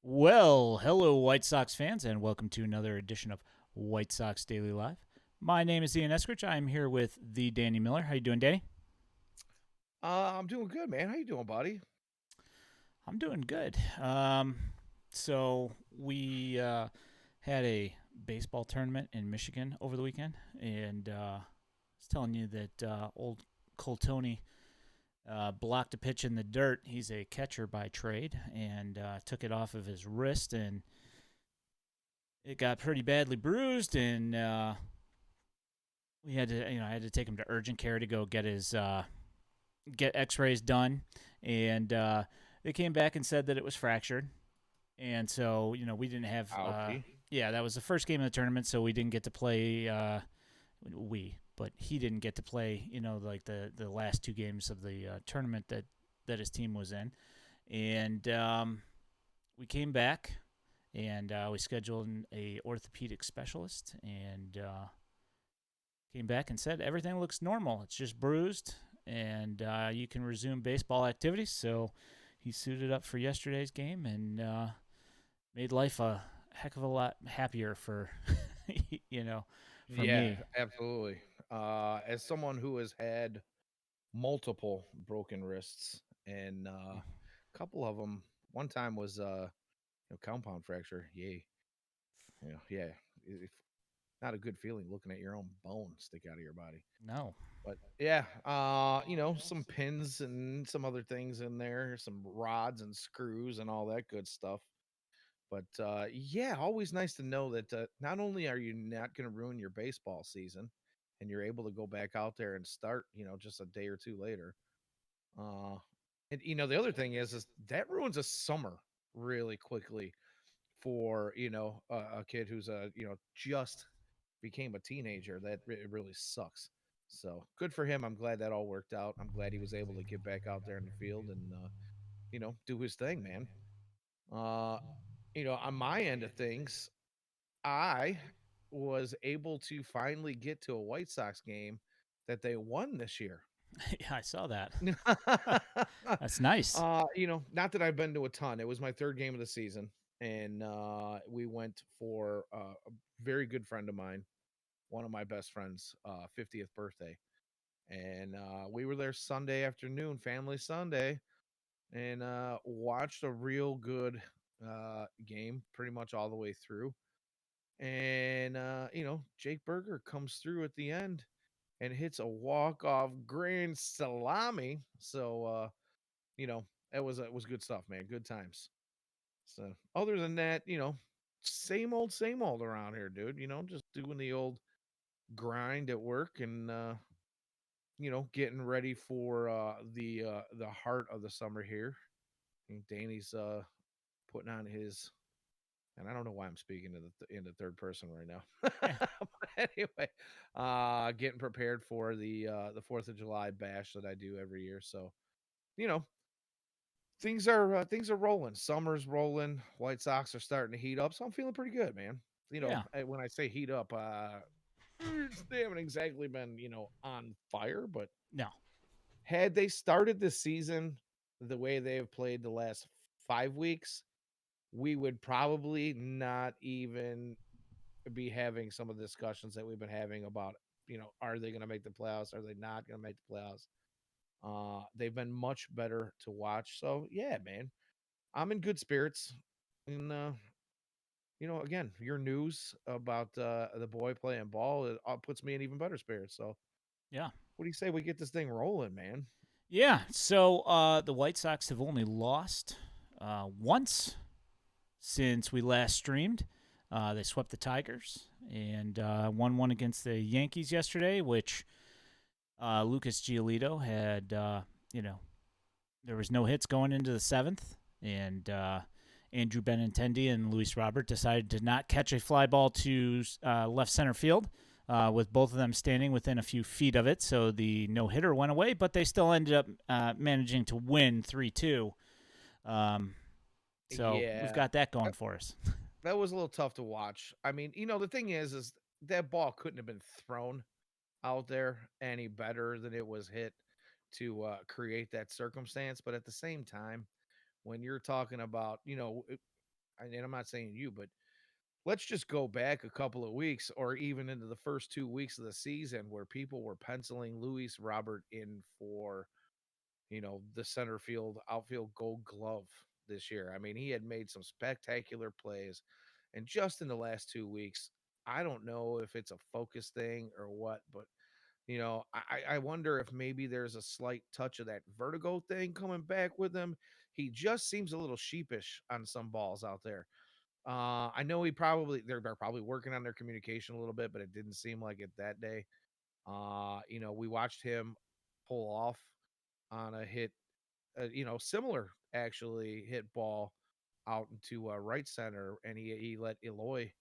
Well, hello, White Sox fans, and welcome to another edition of White Sox Daily Live. My name is Ian Eskridge. I'm here with the Danny Miller. How you doing, Danny? I'm doing good, man. How you doing, buddy? I'm doing good. So we had a baseball tournament in Michigan over the weekend, and I was telling you that old Cole Tony blocked a pitch in the dirt. He's a catcher by trade, and took it off of his wrist, and it got pretty badly bruised, and we had to, I had to take him to urgent care to go get his get X-rays done, and they came back and said that it was fractured, and so we didn't have, Ouchie. yeah, that was the first game of the tournament, so we didn't get to play. But he didn't get to play, like the last two games of the tournament that his team was in, and we came back and we scheduled a orthopedic specialist and came back and said everything looks normal. It's just bruised, and you can resume baseball activities. So he suited up for yesterday's game and made life a heck of a lot happier for for Yeah, me. absolutely. As someone who has had multiple broken wrists and a couple of them, one time was compound fracture. Yay. Yeah. Not a good feeling looking at your own bone stick out of your body. No. But yeah, some pins and some other things in there, some rods and screws and all that good stuff. But yeah, always nice to know that not only are you not going to ruin your baseball season, and you're able to go back out there and start, just a day or two later. Uh, and the other thing is that ruins a summer really quickly for a kid who's just became a teenager. It really sucks. So good for him. I'm glad that all worked out. I'm glad he was able to get back out there in the field and do his thing, man. Uh, on my end of things, I was able to finally get to a White Sox game that they won this year. Yeah, I saw that. That's nice. Not that I've been to a ton. It was my third game of the season, and we went for a very good friend of mine, one of my best friends, 50th birthday, and we were there Sunday afternoon, family Sunday, and watched a real good game, pretty much all the way through. And Jake Berger comes through at the end and hits a walk-off grand salami. So you know, it was good stuff, man. Good times. So other than that, same old around here, dude. Just doing the old grind at work and getting ready for the heart of the summer here. I think Danny's putting on his, and I don't know why I'm speaking to in the third person right now. Yeah. But anyway, getting prepared for the 4th of July bash that I do every year. So you know, things are rolling. Summer's rolling. White Sox are starting to heat up, so I'm feeling pretty good, man. Yeah. When I say heat up, they haven't exactly been on fire, but No. had they started the season the way they have played the last 5 weeks, we would probably not even be having some of the discussions that we've been having about, are they going to make the playoffs? Are they not going to make the playoffs? They've been much better to watch. So yeah, man, I'm in good spirits. And again, your news about the boy playing ball puts me in even better spirits. So Yeah. what do you say we get this thing rolling, man? Yeah. So the White Sox have only lost once since we last streamed. They swept the Tigers and won one against the Yankees yesterday, which Lucas Giolito had, there was no hits going into the seventh, and Andrew Benintendi and Luis Robert decided to not catch a fly ball to left center field. With both of them standing within a few feet of it, so the no hitter went away, but they still ended up managing to win 3-2. Um, so we've Yeah, got that going that, for us. that was a little tough to watch. I mean, the thing is that ball couldn't have been thrown out there any better than it was hit to create that circumstance. But at the same time, when you're talking about, and I'm not saying you, but let's just go back a couple of weeks or even into the first 2 weeks of the season where people were penciling Luis Robert in for, the center field, outfield gold glove this year. I mean, he had made some spectacular plays. And just in the last 2 weeks, I don't know if it's a focus thing or what, but I wonder if maybe there's a slight touch of that vertigo thing coming back with him. He just seems a little sheepish on some balls out there. I know they're probably working on their communication a little bit, but it didn't seem like it that day. We watched him pull off on a hit, similar actually hit ball out into right center, and he let Eloy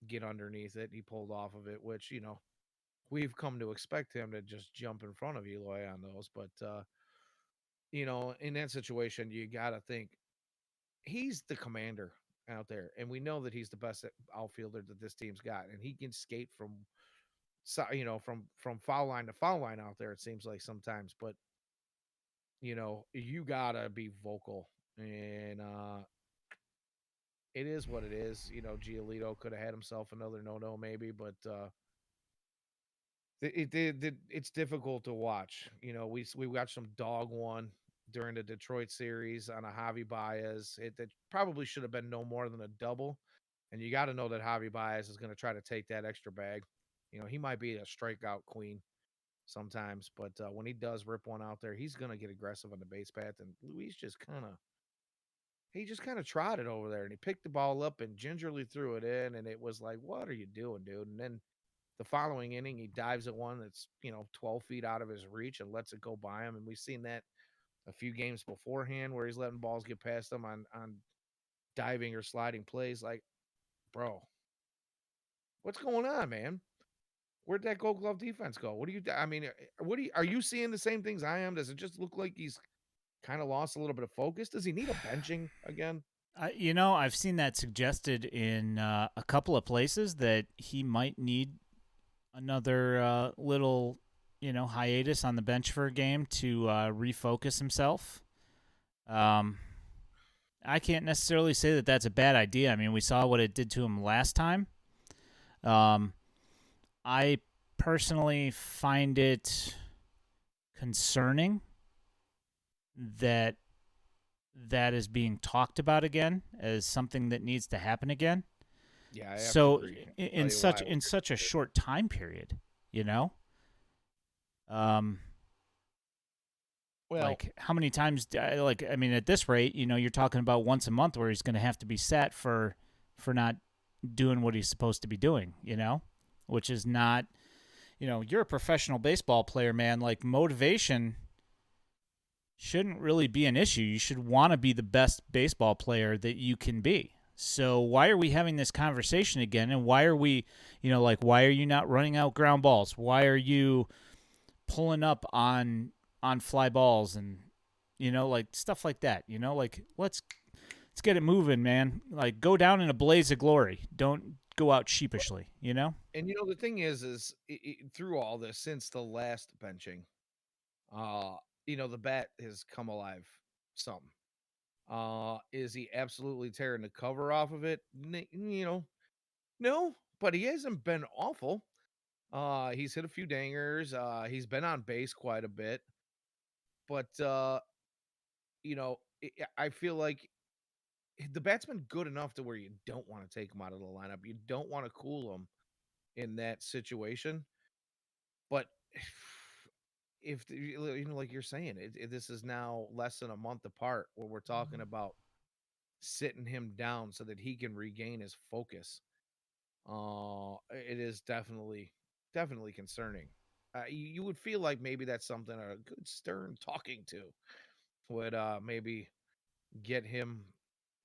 get underneath it. He pulled off of it, which we've come to expect him to just jump in front of Eloy on those. But in that situation, you got to think he's the commander out there, and we know that he's the best outfielder that this team's got, and he can skate from foul line to foul line out there. It seems like sometimes, but you gotta be vocal, and it is what it is. Giolito could have had himself another no maybe, but it's difficult to watch. We watched some dog one during the Detroit series on a Javi Baez. It probably should have been no more than a double. And you got to know that Javi Baez is going to try to take that extra bag. He might be a strikeout queen sometimes, but when he does rip one out there, he's going to get aggressive on the base path. And Luis just kind of trotted over there and he picked the ball up and gingerly threw it in. And it was like, what are you doing, dude? And then the following inning, he dives at one that's 12 feet out of his reach and lets it go by him. And we've seen that a few games beforehand where he's letting balls get past him on diving or sliding plays. Like, bro, what's going on, man? Where'd that Gold Glove defense go? What do you? I mean, are you seeing the same things I am? Does it just look like he's kind of lost a little bit of focus? Does he need a benching again? I've seen that suggested in a couple of places that he might need another little, hiatus on the bench for a game to refocus himself. Um, I can't necessarily say that that's a bad idea. I mean, we saw what it did to him last time. Um, I personally find it concerning that that is being talked about again as something that needs to happen again. Yeah, I have to So agree. Tell in you why. such in such a short time period, you know, um, Well, like how many times? Like I mean, at this rate, you're talking about once a month where he's going to have to be set for not doing what he's supposed to be doing. Which is not. You're a professional baseball player, man. Like motivation shouldn't really be an issue. You should want to be the best baseball player that you can be. So why are we having this conversation again? And why are we, why are you not running out ground balls? Why are you pulling up on fly balls and like stuff like that? Like let's get it moving, man. Like go down in a blaze of glory. Don't go out sheepishly. and the thing is through all this since the last benching, uh, the bat has come alive some. Is he absolutely tearing the cover off of it? No, but he hasn't been awful. He's hit a few dingers. He's been on base quite a bit, but I feel like the bat's been good enough to where you don't want to take him out of the lineup. You don't want to cool him in that situation. But if like you're saying, this is now less than a month apart where we're talking about sitting him down so that he can regain his focus. It is definitely concerning. You would feel like maybe that's something a good stern talking to would maybe get him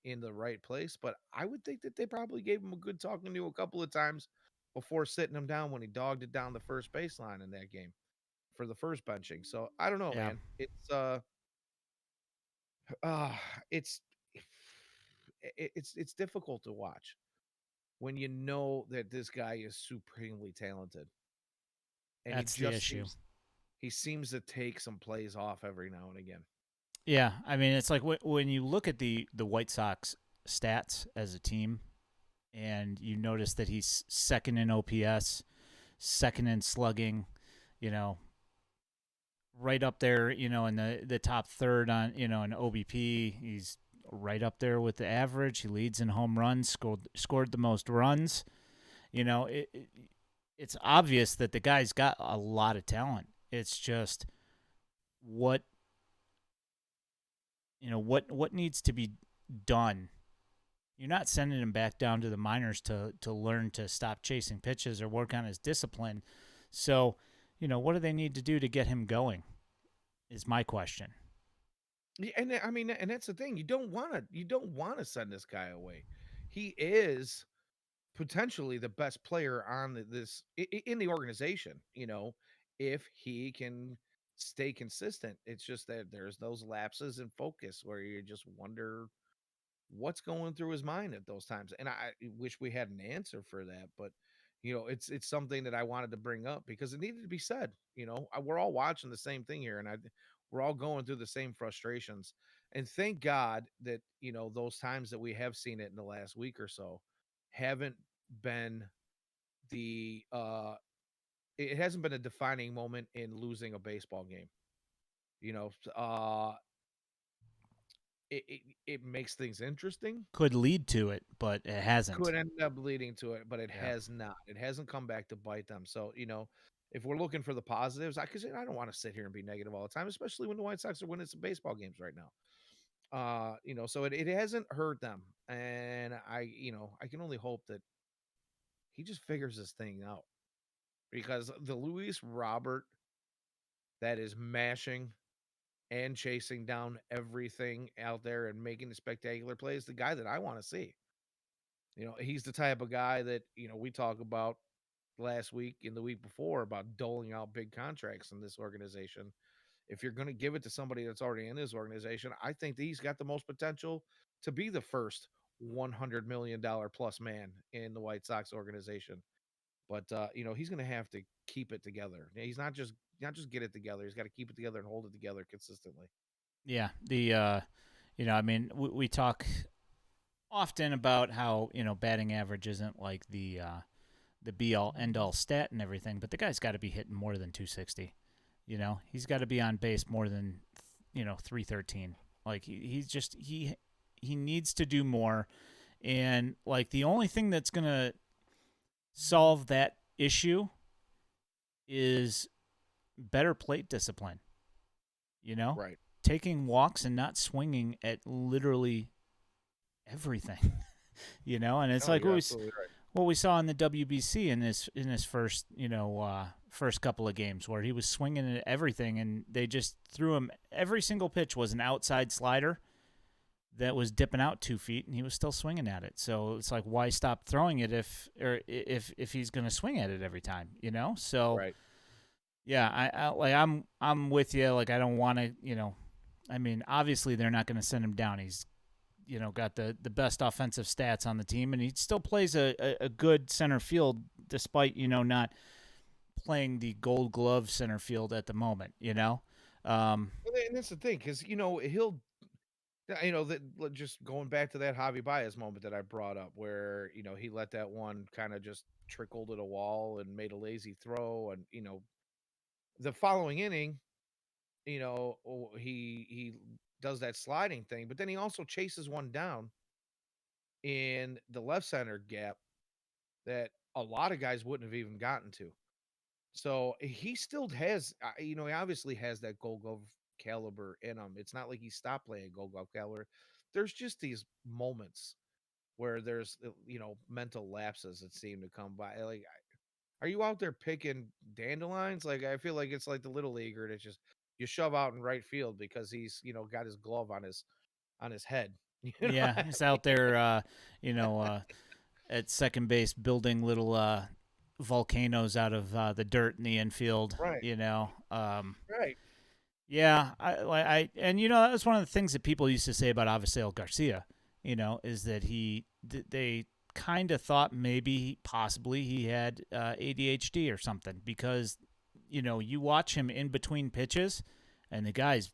in the right place. But I would think that they probably gave him a good talking to a couple of times before sitting him down when he dogged it down the first baseline in that game for the first benching. So I don't know, Yeah, man. Uh it's it's difficult to watch when you know that this guy is supremely talented and he that's the just issue. seems to take some plays off every now and again. Yeah, I mean, it's like when you look at the White Sox stats as a team, and you notice that he's second in OPS, second in slugging, you know, right up there, in the top third on, in OBP. He's right up there with the average. He leads in home runs, scored the most runs. It's obvious that the guy's got a lot of talent. It's just what what needs to be done. You're not sending him back down to the minors to learn to stop chasing pitches or work on his discipline. So, what do they need to do to get him going? Is my question. Yeah, and I mean, and that's the thing. You don't want to send this guy away. He is potentially the best player on in the organization. If he can stay consistent. It's just that there's those lapses in focus where you just wonder what's going through his mind at those times. And I wish we had an answer for that, but it's something that I wanted to bring up because it needed to be said. We're all watching the same thing here, and we're all going through the same frustrations. And thank God that those times that we have seen it in the last week or so haven't been the it hasn't been a defining moment in losing a baseball game. You know, uh it makes things interesting. Could lead to it, but it hasn't. Could end up leading to it, but it Yeah. has not. It hasn't come back to bite them. So, if we're looking for the positives, because I don't want to sit here and be negative all the time, especially when the White Sox are winning some baseball games right now. So it hasn't hurt them. And I can only hope that he just figures this thing out because the Luis Robert that is mashing and chasing down everything out there and making the spectacular plays, the guy that I want to see. He's the type of guy that, we talk about last week and the week before about doling out big contracts in this organization. If you're going to give it to somebody that's already in this organization, I think that he's got the most potential to be the first $100 million plus man in the White Sox organization. But he's going to have to keep it together. He's not just get it together. He's got to keep it together and hold it together consistently. Yeah. I mean, we talk often about how batting average isn't like the be all end all stat and everything, but the guy's got to be hitting more than 260. He's got to be on base more than 313. Like he needs to do more, and like the only thing that's gonna solve that issue is better plate discipline. You know, Right. taking walks and not swinging at literally everything. And it's No, like you're absolutely right. what we saw in the WBC in his first first couple of games where he was swinging at everything and they just threw him. Every single pitch was an outside slider that was dipping out 2 feet and he was still swinging at it. So it's like, why stop throwing it if he's going to swing at it every time? So Right. yeah, I'm with you. Like I don't want to I mean, obviously they're not going to send him down. He's got the best offensive stats on the team, and he still plays a good center field despite not playing the Gold Glove center field at the moment. And that's the thing, because he'll that just going back to that Javi Baez moment that I brought up, where he let that one kind of just trickle to the wall and made a lazy throw, and the following inning, he does that sliding thing, but then he also chases one down in the left center gap that a lot of guys wouldn't have even gotten to. So he still has, he obviously has that Gold Glove caliber in him. It's not like he stopped playing Gold Glove caliber. There's just these moments where there's mental lapses that seem to come by. Like, are you out there picking dandelions? Like, I feel like it's like the little leaguer that just you shove out in right field because he's got his glove on his head. You know, Yeah, he's out there, you know, uh, at second base building little volcanoes out of the dirt in the infield. right, right. Yeah, and that was one of the things that people used to say about Avisail Garcia. Is that they kind of thought maybe possibly he had ADHD or something because you watch him in between pitches, and the guy's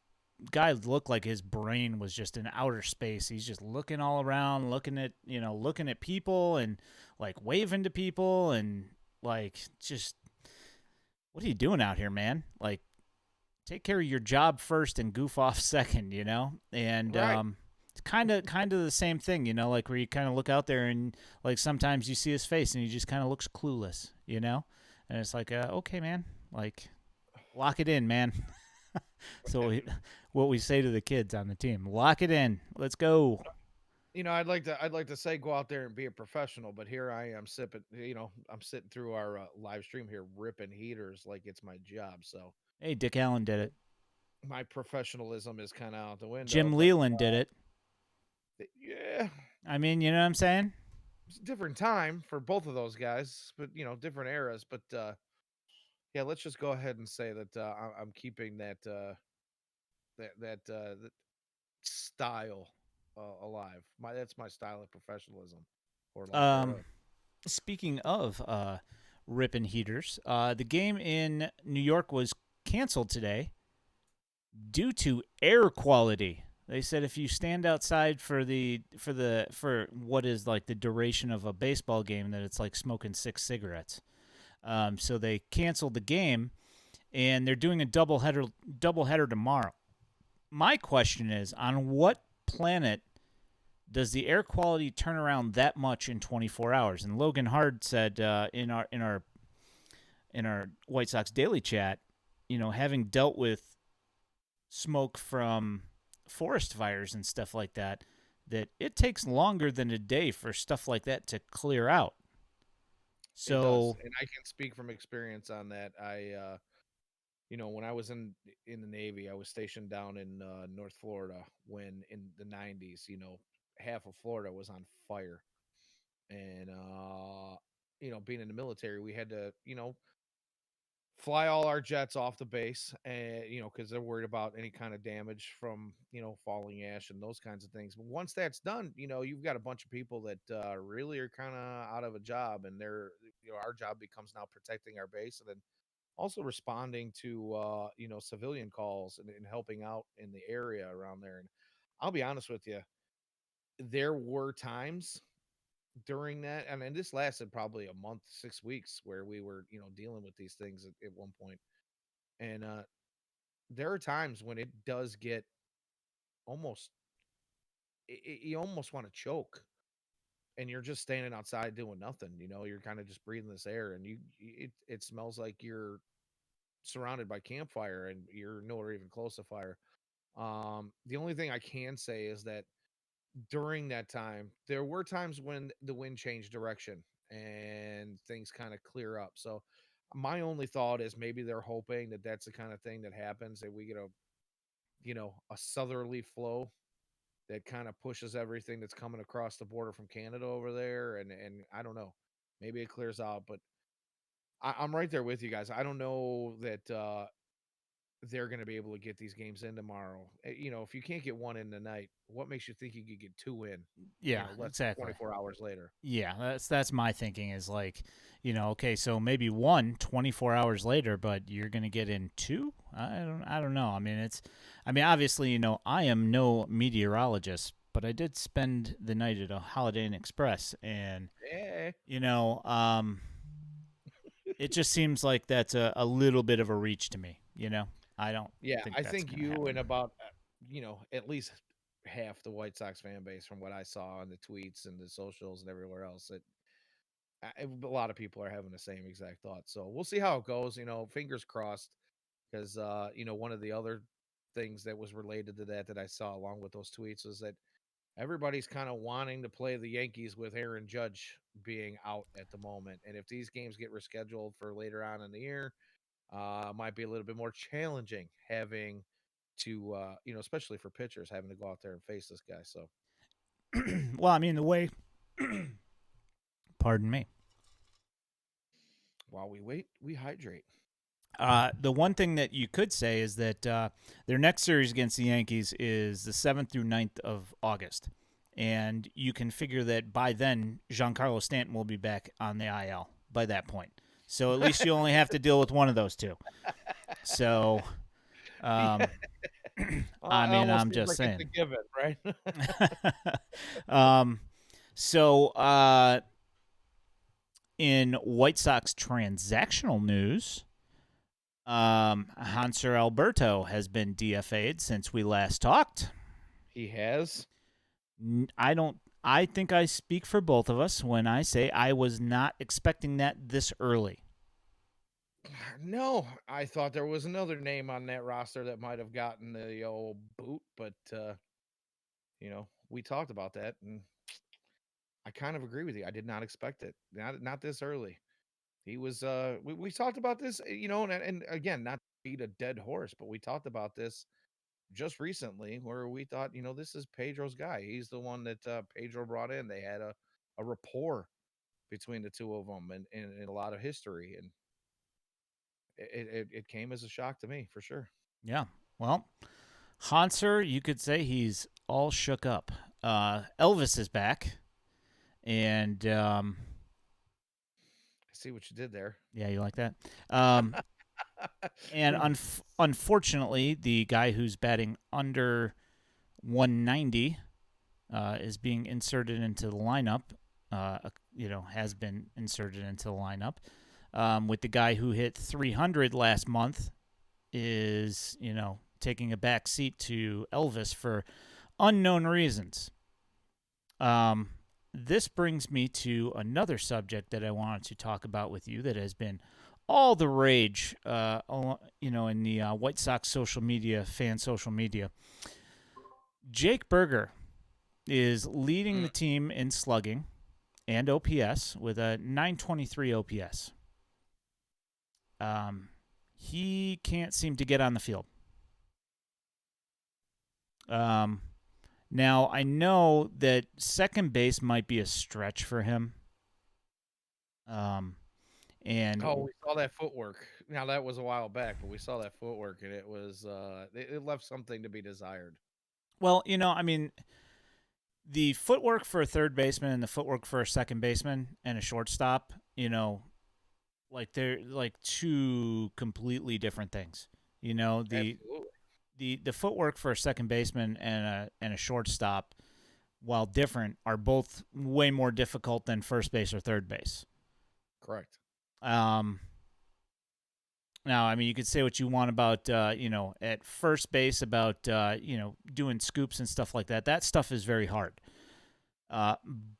guy looked like his brain was just in outer space. He's just looking all around, looking at people and like waving to people and like just what are you doing out here, man? Like take care of your job first and goof off second, And Right. it's kind of the same thing, like where you kind of look out there and like sometimes you see his face and he just kind of looks clueless. And it's like, okay, man, like lock it in, man. So what we say to the kids on the team, lock it in, let's go. I'd like to say go out there and be a professional, but here I am sipping. I'm sitting through our live stream here, ripping heaters like it's my job. So Hey, Dick Allen did it. my professionalism is kind of out the window. Jim But Leland did it. yeah, I mean, you know what I'm saying? it's a different time for both of those guys, but different eras. But yeah, let's just go ahead and say that I'm keeping that style alive. That's my style of professionalism, or lack Um, thereof. Speaking of ripping heaters, the game in New York was canceled today due to air quality. They said if you stand outside for what is like the duration of a baseball game, that it's like smoking 6 cigarettes. So they canceled the game, and they're doing a doubleheader tomorrow. My question is, on what planet does the air quality turn around that much in 24 hours? And Logan Hard said in our White Sox daily chat, having dealt with smoke from forest fires and stuff like that, that it takes longer than a day for stuff like that to clear out. It does, So, and I can speak from experience on that. When I was in the Navy, I was stationed down in North Florida when in the '90s. Half of Florida was on fire, and being in the military, we had to fly all our jets off the base, and because they're worried about any kind of damage from falling ash and those kinds of things. But once that's done, you've got a bunch of people that really are kind of out of a job, and our job becomes now protecting our base and then also responding to civilian calls and helping out in the area around there. And I'll be honest with you, there were times during that, and this lasted probably a month, 6 weeks, where we were dealing with these things at one point. And there are times when it does get almost you almost want to choke, and you're just standing outside doing nothing. You're kind of just breathing this air, and it smells like you're surrounded by campfire and you're nowhere even close to fire. The only thing I can say is that during that time, there were times when the wind changed direction and things kind of clear up. So my only thought is maybe they're hoping that that's the kind of thing that happens, that we get a southerly flow that kind of pushes everything that's coming across the border from Canada over there, and I don't know, maybe it clears out, but I'm right there with you guys. I don't know that they're going to be able to get these games in tomorrow. If you can't get one in tonight, what makes you think you could get two in? yeah, Less than exactly. 24 hours later. Yeah, that's my thinking is like, okay, so maybe 24 hours later, but you're going to get in two? I don't know. I mean obviously, I am no meteorologist, but I did spend the night at a Holiday Inn Express and Yeah, you know, um it just seems like that's a little bit of a reach to me. I don't yeah. think I that's think going to you and happen. about at least half the White Sox fan base, from what I saw on the tweets and the socials and everywhere else, a lot of people are having the same exact thought. So we'll see how it goes. Fingers crossed, because one of the other things that was related to that I saw along with those tweets was that everybody's kind of wanting to play the Yankees with Aaron Judge being out at the moment. And if these games get rescheduled for later on in the year, might be a little bit more challenging having to, especially for pitchers, having to go out there and face this guy. So Well, I mean the way pardon me. while we wait, we hydrate. The one thing that you could say is that their next series against the Yankees is the 7th through 9th of August. And you can figure that by then, Giancarlo Stanton will be back on the IL by that point. So at least you only have to deal with one of those two. So, Yeah. um, I It mean, almost I'm seems just like it's saying. a given, right? um, so, in White Sox transactional news, Hanser Alberto has been DFA'd since we last talked. He has. I don't. I think I speak for both of us when I say I was not expecting that this early. No, I thought there was another name on that roster that might have gotten the old boot, but we talked about that, and I kind of agree with you. I did not expect it. Not this early. He was. We talked about this, and again, not to beat a dead horse, but we talked about this just recently, where we thought, this is Pedro's guy. He's the one that Pedro brought in. They had a rapport between the two of them, and a lot of history, and it came as a shock to me for sure. Yeah. Well, Hanser, you could say he's all shook up. Elvis is back, and I see what you did there. yeah, you like that. Um, and We unfortunately, the guy who's batting under 190 is being inserted into the lineup. Has been inserted into the lineup. With the guy who hit 300 last month is taking a back seat to Elvis for unknown reasons. This brings me to another subject that I wanted to talk about with you that has been all the rage, in the White Sox social media, fan social media. Jake Berger is leading the team in slugging and OPS with a 923 OPS. He can't seem to get on the field. Now, I know that second base might be a stretch for him. And we saw that footwork. Now that was a while back, but we saw that footwork, and it was it left something to be desired. well, I mean, the footwork for a third baseman and the footwork for a second baseman and a shortstop, like they're like two completely different things. You know, the Absolutely the footwork for a second baseman and a shortstop, while different, are both way more difficult than first base or third base. correct. Um, Now, I mean, you could say what you want about, at first base about, doing scoops and stuff like that. That stuff is very hard.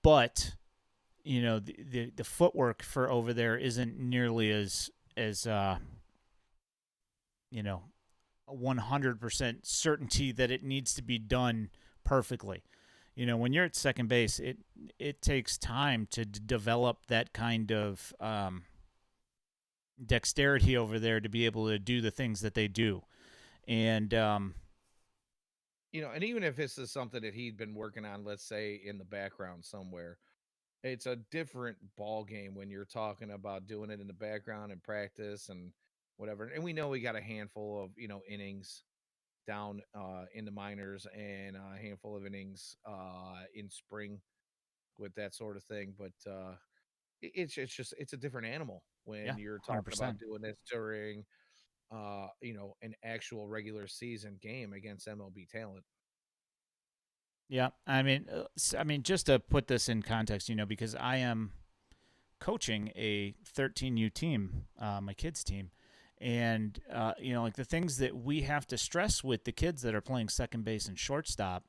But the footwork for over there isn't nearly as 100% certainty that it needs to be done perfectly. When you're at second base, it takes time to develop that kind of dexterity over there to be able to do the things that they do. And And even if this is something that he'd been working on, let's say in the background somewhere, it's a different ball game when you're talking about doing it in the background and practice and whatever. And we know we got a handful of innings down in the minors and a handful of innings in spring with that sort of thing. But it's a different animal yeah, when you're talking about 100%. doing this during an actual regular season game against MLB talent. Yeah, I mean, just to put this in context, because I am coaching a 13U team, my kids' team, and like the things that we have to stress with the kids that are playing second base and shortstop,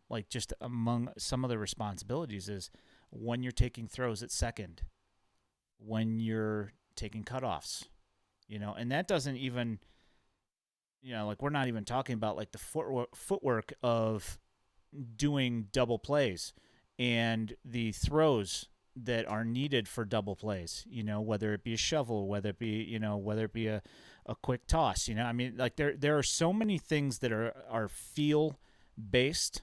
like just among some of the responsibilities is when you're taking throws at second, when you're taking cutoffs, and that doesn't even, like we're not even talking about like the footwork of doing double plays and the throws that are needed for double plays, whether it be a shovel, whether it be a quick toss, I mean, like there are so many things that are feel based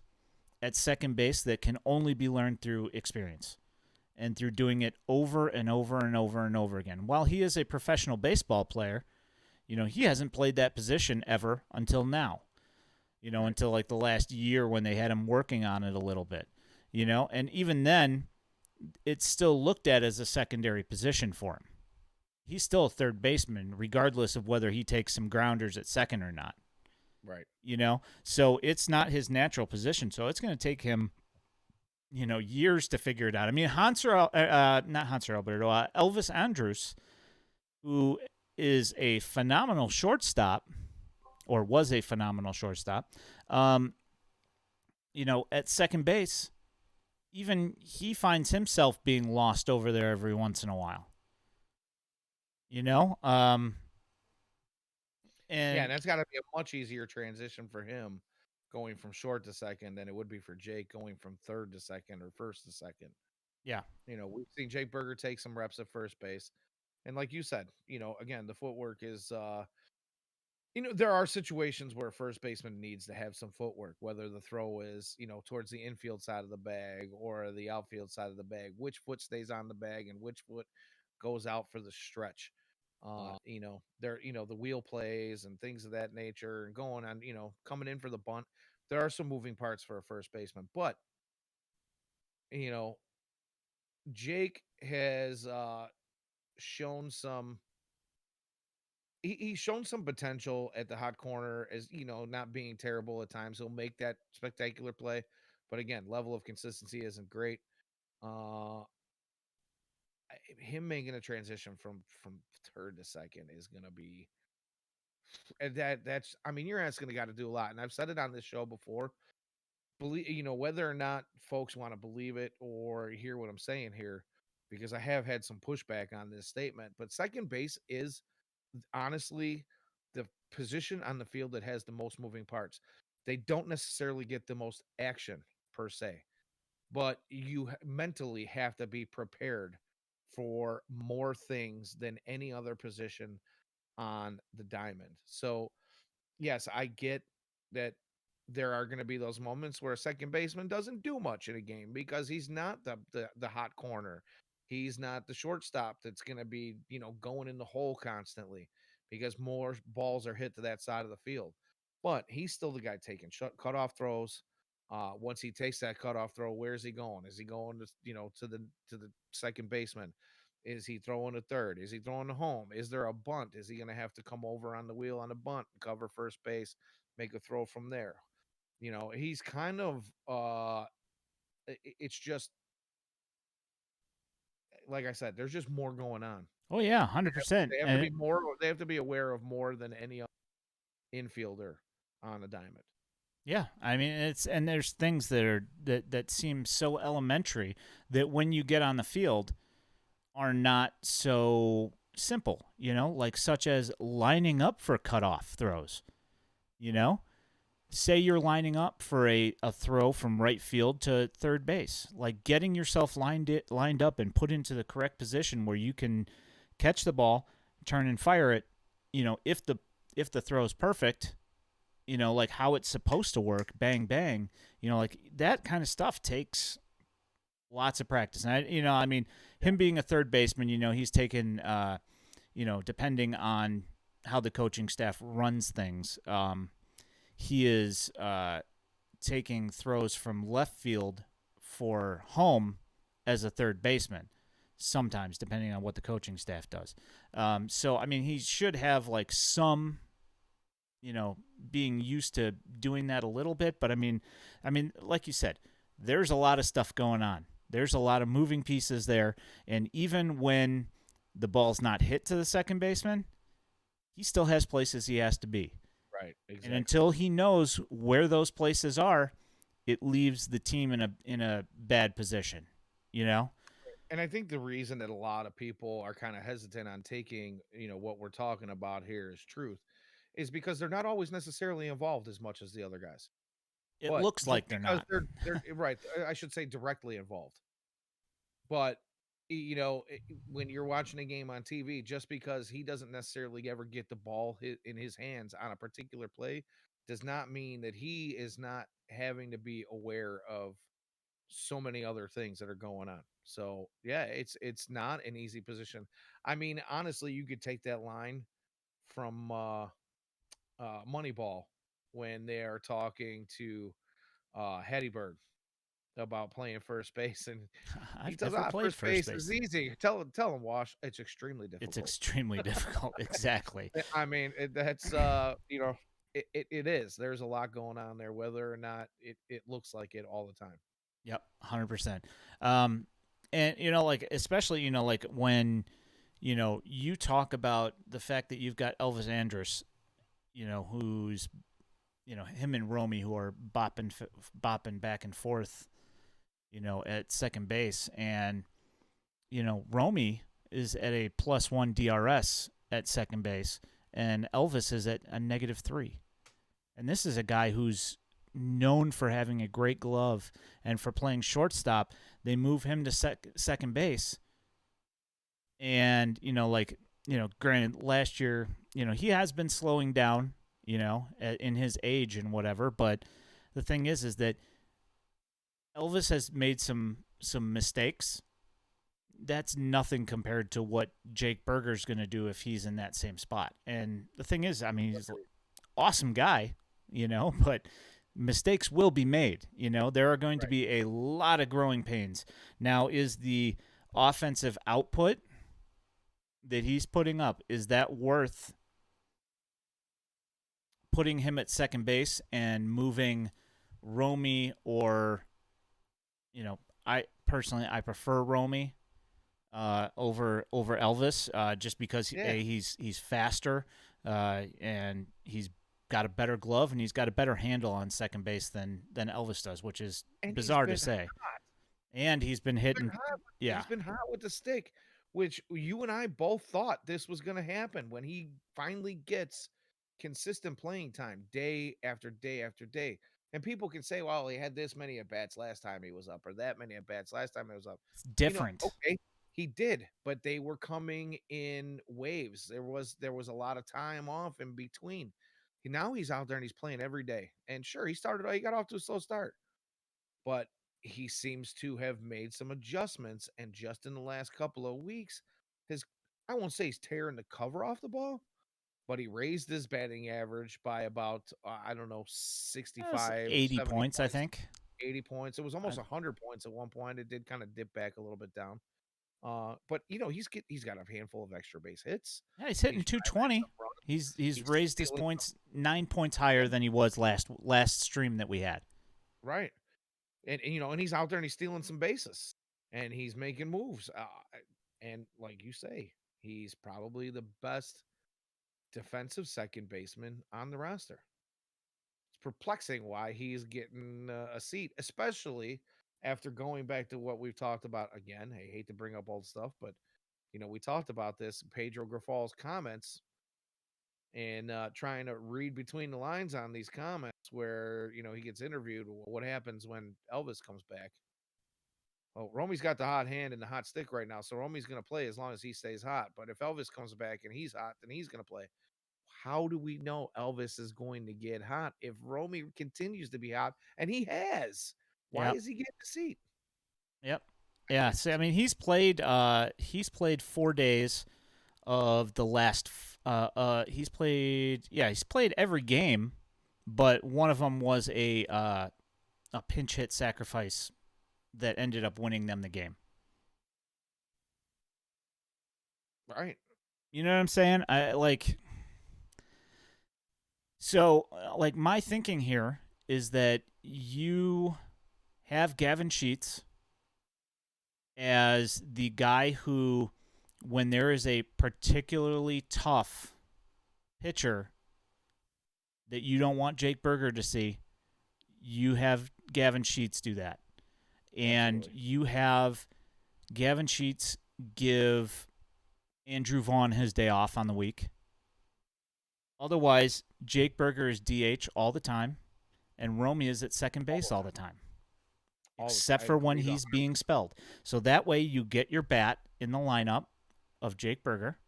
at second base that can only be learned through experience and through doing it over and over and over and over again. While he is a professional baseball player, he hasn't played that position ever until now, Right. until like the last year when they had him working on it a little bit, and even then, it's still looked at as a secondary position for him. He's still a third baseman, regardless of whether he takes some grounders at second or not. Right. So it's not his natural position. So it's going to take him, years to figure it out. I mean, not Hanser Alberto, Elvis Andrus, who is a phenomenal shortstop, or was a phenomenal shortstop, um, at second base, even he finds himself being lost over there every once in a while. You know, Yeah, and and that's got to be a much easier transition for him going from short to second than it would be for Jake going from third to second or first to second. yeah, We've seen Jake Berger take some reps at first base. And like you said, again, the footwork is there are situations where a first baseman needs to have some footwork, whether the throw is, towards the infield side of the bag or the outfield side of the bag, which foot stays on the bag and which foot goes out for the stretch. There, the wheel plays and things of that nature and going on, coming in for the bunt. There are some moving parts for a first baseman, but you know, Jake has shown some he's shown some potential at the hot corner as not being terrible at times. He'll make that spectacular play, but again, level of consistency isn't great. Uh, him making a transition from third to second is going to be and that's I mean you're asking the guy to do a lot, and I've said it on this show before. Believe whether or not folks want to believe it or hear what I'm saying here, because I have had some pushback on this statement. But second base is honestly the position on the field that has the most moving parts. They don't necessarily get the most action per se, but you mentally have to be prepared for more things than any other position on the diamond. So, yes, I get that there are going to be those moments where a second baseman doesn't do much in a game because he's not the hot corner. He's not the shortstop that's going to be, going in the hole constantly because more balls are hit to that side of the field. But he's still the guy taking cutoff throws. Once he takes that cutoff throw, where's he going? Is he going to, to the second baseman? Is he throwing to third? Is he throwing to home? Is there a bunt? Is he going to have to come over on the wheel on a bunt, cover first base, make a throw from there? He's kind of it's just like I said, there's just more going on. oh yeah, 100%. They have to And be more they have to be aware of more than any other infielder on a diamond. yeah, I mean there's things that seem so elementary that when you get on the field are not so simple, like such as lining up for cutoff throws. You know, say you're lining up for a throw from right field to third base, like getting yourself lined up and put into the correct position where you can catch the ball, turn and fire it. If the throw is perfect, like how it's supposed to work, bang bang. Like that kind of stuff takes lots of practice. And I mean, him being a third baseman, he's taken, depending on how the coaching staff runs things, he is taking throws from left field for home as a third baseman. Sometimes, depending on what the coaching staff does. So, I mean, he should have like some, being used to doing that a little bit. But I mean, like you said, there's a lot of stuff going on. There's a lot of moving pieces there, and even when the ball's not hit to the second baseman, he still has places he has to be. Right, And exactly. until he knows where those places are, it leaves the team in a bad position. You know? And I think the reason that a lot of people are kind of hesitant on taking, what we're talking about here as truth is because they're not always necessarily involved as much as the other guys. It But looks just like they're because not. they're right, I should say directly involved. But when you're watching a game on TV, just because he doesn't necessarily ever get the ball in his hands on a particular play, does not mean that he is not having to be aware of so many other things that are going on. So yeah, it's not an easy position. I mean, honestly, you could take that line from Moneyball when they are talking to Bird about playing first base, and he I've tells, never played first first base is base. easy. Tell him, Wash, it's extremely It's difficult. extremely difficult. Exactly. I mean, that's It is. There's a lot going on there, whether or not it looks like it all the time. Yep, 100%. Um, and like especially like when you talk about the fact that you've got Elvis Andrus, who's him and Romy who are bopping back and forth, at second base, and Romy is at a +1 DRS at second base, and Elvis is at a -3. And this is a guy who's known for having a great glove and for playing shortstop. They move him to second base, and granted, last year, he has been slowing down, in his age and whatever. But the thing is that Elvis has made some mistakes. That's nothing compared to what Jake Berger's going to do if he's in that same spot. And the thing is, I mean, he's an awesome guy, but mistakes will be made. There are going to Right. be a lot of growing pains. Now, is the offensive output that he's putting up, is that worth putting him at second base and moving Romy, or I personally I prefer Romy over Elvis, just because Yeah. he's faster, and he's got a better glove and he's got a better handle on second base than Elvis does, which is And he's bizarre to been say. And he's been He's been hitting, hot. yeah, He's been hot with the stick, which you and I both thought this was going to happen when he finally gets consistent playing time day after day after day. And people can say, "Well, he had this many at bats last time he was up, or that many at bats last time he was up." it's different. Okay, he did, but they were coming in waves. There was a lot of time off in between. Now he's out there and he's playing every day. And sure, he got off to a slow start, but he seems to have made some adjustments. And just in the last couple of weeks, his I won't say he's tearing the cover off the ball, but he raised his batting average by about I don't know, That's 65, 80 70 points, I points, think. 80 points. It was I, almost 100 points at one point. It did kind of dip back a little bit down. But he's got a handful of extra base hits. yeah, he's hitting He's driving in 220. some runs. He's He's raised his stealing some. points 9 points Yeah, higher than he was last stream that we had. right. And he's out there and he's stealing some bases and he's making moves. And like you say, he's probably the best defensive second baseman on the roster. It's perplexing why he's getting a seat, especially after going back to what we've talked about again. I hate to bring up old stuff, but we talked about this Pedro Grifal's comments and trying to read between the lines on these comments where he gets interviewed. What happens when Elvis comes back? Oh, Romy's got the hot hand and the hot stick right now, so Romy's going to play as long as he stays hot. But if Elvis comes back and he's hot, then he's going to play. How do we know Elvis is going to get hot if Romy continues to be hot? And he has. Why Yep. is he getting a seat? Yep. I Yeah. can't. So I mean, he's played 4 days of the last. He's played every game, but one of them was a pinch hit sacrifice that ended up winning them the game. Right. You know what I'm saying? I like. So like my thinking here is that you have Gavin Sheets as the guy who, when there is a particularly tough pitcher that you don't want Jake Berger to see, you have Gavin Sheets do that. And Absolutely. you have Gavin Sheets give Andrew Vaughn his day off on the week. Otherwise, Jake Berger is DH all the time, and Romy is at second All base the all time. the time, All the except time. for when Agreed. he's being spelled. So that way you get your bat in the lineup of Jake Berger,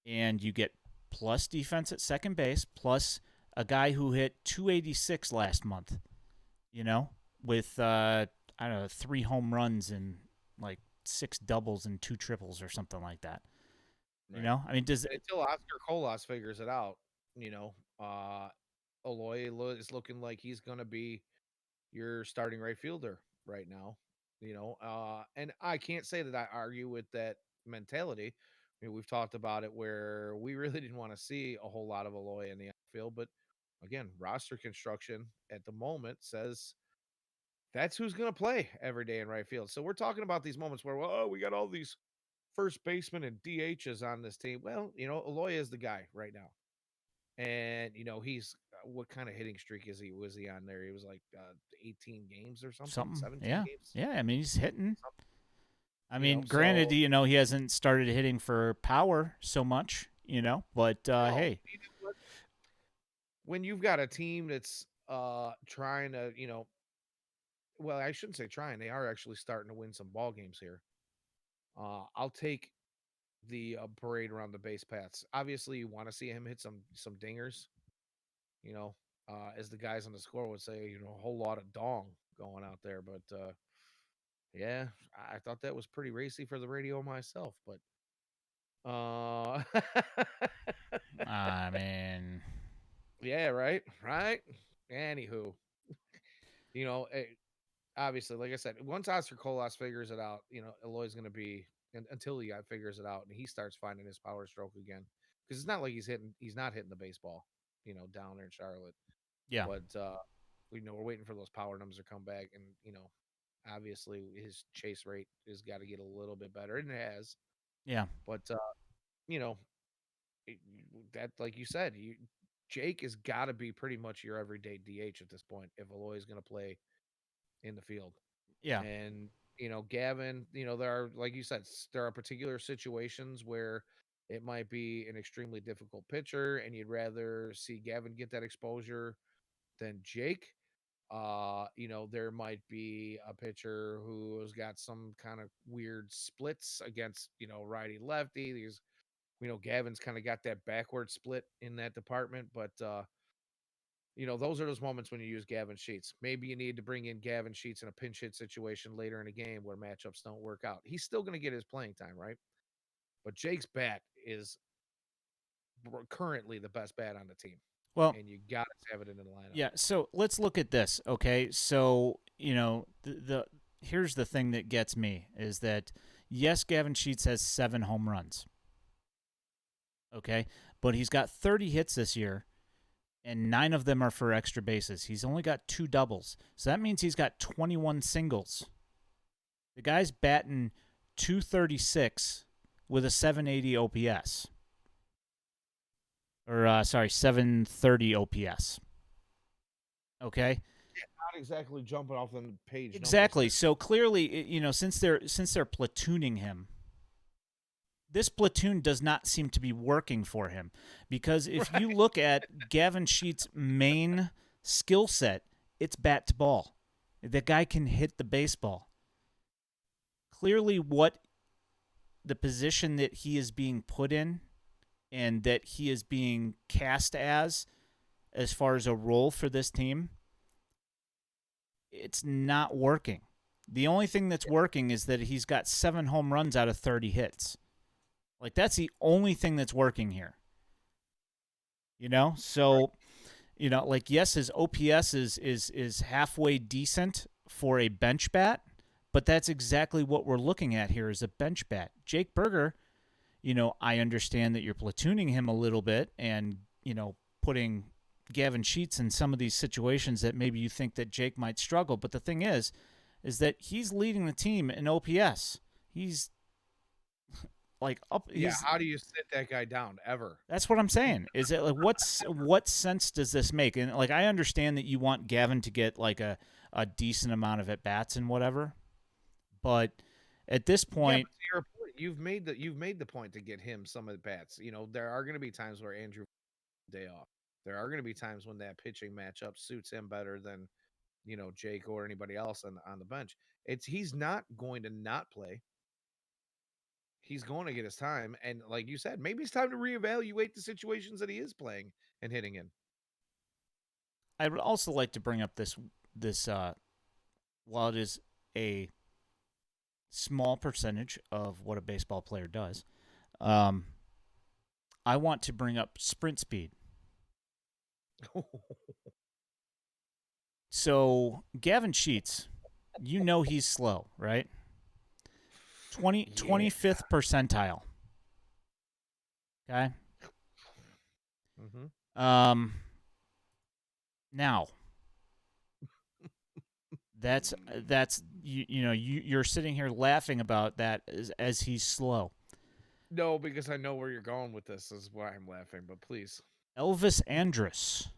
and you get plus defense at second base, plus a guy who hit 286 last month, with, I don't know, 3 home runs and like 6 doubles and 2 triples or something like that. Right. I mean, does And until Oscar Colas figures it out, you know, uh, is looking like he's going to be your starting right fielder right now. And I can't say that I argue with that mentality. We've talked about it where we really didn't want to see a whole lot of Aloy in the outfield, but again, roster construction at the moment says that's who's going to play every day in right field. So we're talking about these moments where, well, oh, we got all these first basemen and DHs on this team. Well, Aloy is the guy right now. And, he's what kind of hitting streak is he? Was he on there? He was like 18 games or something, Something. 17 Yeah. games. Yeah. I mean, he's hitting. I You mean, know, granted, so he hasn't started hitting for power so much, but no, hey, when you've got a team that's trying to, well, I shouldn't say trying, they are actually starting to win some ball games here. I'll take the parade around the base paths. Obviously, you want to see him hit some dingers, you know, as the guys on the score would say, a whole lot of dong going out there. But yeah, I thought that was pretty racy for the radio myself. But I mean, yeah, right, right. Anywho, you know, eh, obviously, like I said, once Oscar Colas figures it out, Eloy's going to be until he figures it out and he starts finding his power stroke again. Because it's not like he's not hitting the baseball, down there in Charlotte. yeah, But we're waiting for those power numbers to come back, and obviously his chase rate has got to get a little bit better, and it has. yeah, But you know, it, that like you said, Jake has got to be pretty much your everyday DH at this point if Eloy is going to play in the field. yeah, And Gavin, there are, like you said, there are particular situations where it might be an extremely difficult pitcher, and you'd rather see Gavin get that exposure than Jake. There might be a pitcher who has got some kind of weird splits against, righty lefty. These, Gavin's kind of got that backward split in that department, but those are those moments when you use Gavin Sheets. Maybe you need to bring in Gavin Sheets in a pinch hit situation later in a game where matchups don't work out. He's still going to get his playing time, right? But Jake's bat is currently the best bat on the team, well, and you got to have it in the lineup. yeah. So let's look at this, okay? So the here's the thing that gets me is that yes, Gavin Sheets has 7 home runs, okay, but he's got 30 hits this year, and 9 of them are for extra bases. He's only got 2 doubles, so that means he's got 21 singles. The guy's batting 236 with a 780 OPS. Or, sorry, 730 OPS. Okay? Not exactly jumping off the page numbers Exactly. there. So clearly, since they're platooning him, this platoon does not seem to be working for him because if Right. you look at Gavin Sheets' main skill set, it's bat to ball. The guy can hit the baseball. Clearly, what the position that he is being put in and that he is being cast as far as a role for this team, it's not working. The only thing that's working is that he's got 7 home runs out of 30 hits. Like, that's the only thing that's working here. So, like, yes, his OPS is halfway decent for a bench bat, but that's exactly what we're looking at here is a bench bat. Jake Berger, I understand that you're platooning him a little bit and, putting Gavin Sheets in some of these situations that maybe you think that Jake might struggle. But the thing is that he's leading the team in OPS. He's like up. Yeah, how do you sit that guy down ever? That's what I'm saying. Is it like what sense does this make? And like I understand that you want Gavin to get like a decent amount of at bats and whatever, but at this Yeah, point, but to your point, you've made the point to get him some of the bats. There are going to be times where Andrew day off. There are going to be times when that pitching matchup suits him better than Jake or anybody else on the bench. He's not going to not play. He's going to get his time, and like you said, maybe it's time to reevaluate the situations that he is playing and hitting in. I would also like to bring up this while it is a small percentage of what a baseball player does, um, I want to bring up sprint speed. So Gavin Sheets, he's slow, right? Yeah. 25th percentile. Okay. Mm-hmm. Um, Now, that's you're sitting here laughing about that as he's slow. No, because I know where you're going with this. This is why I'm laughing. But please. Elvis Andrus,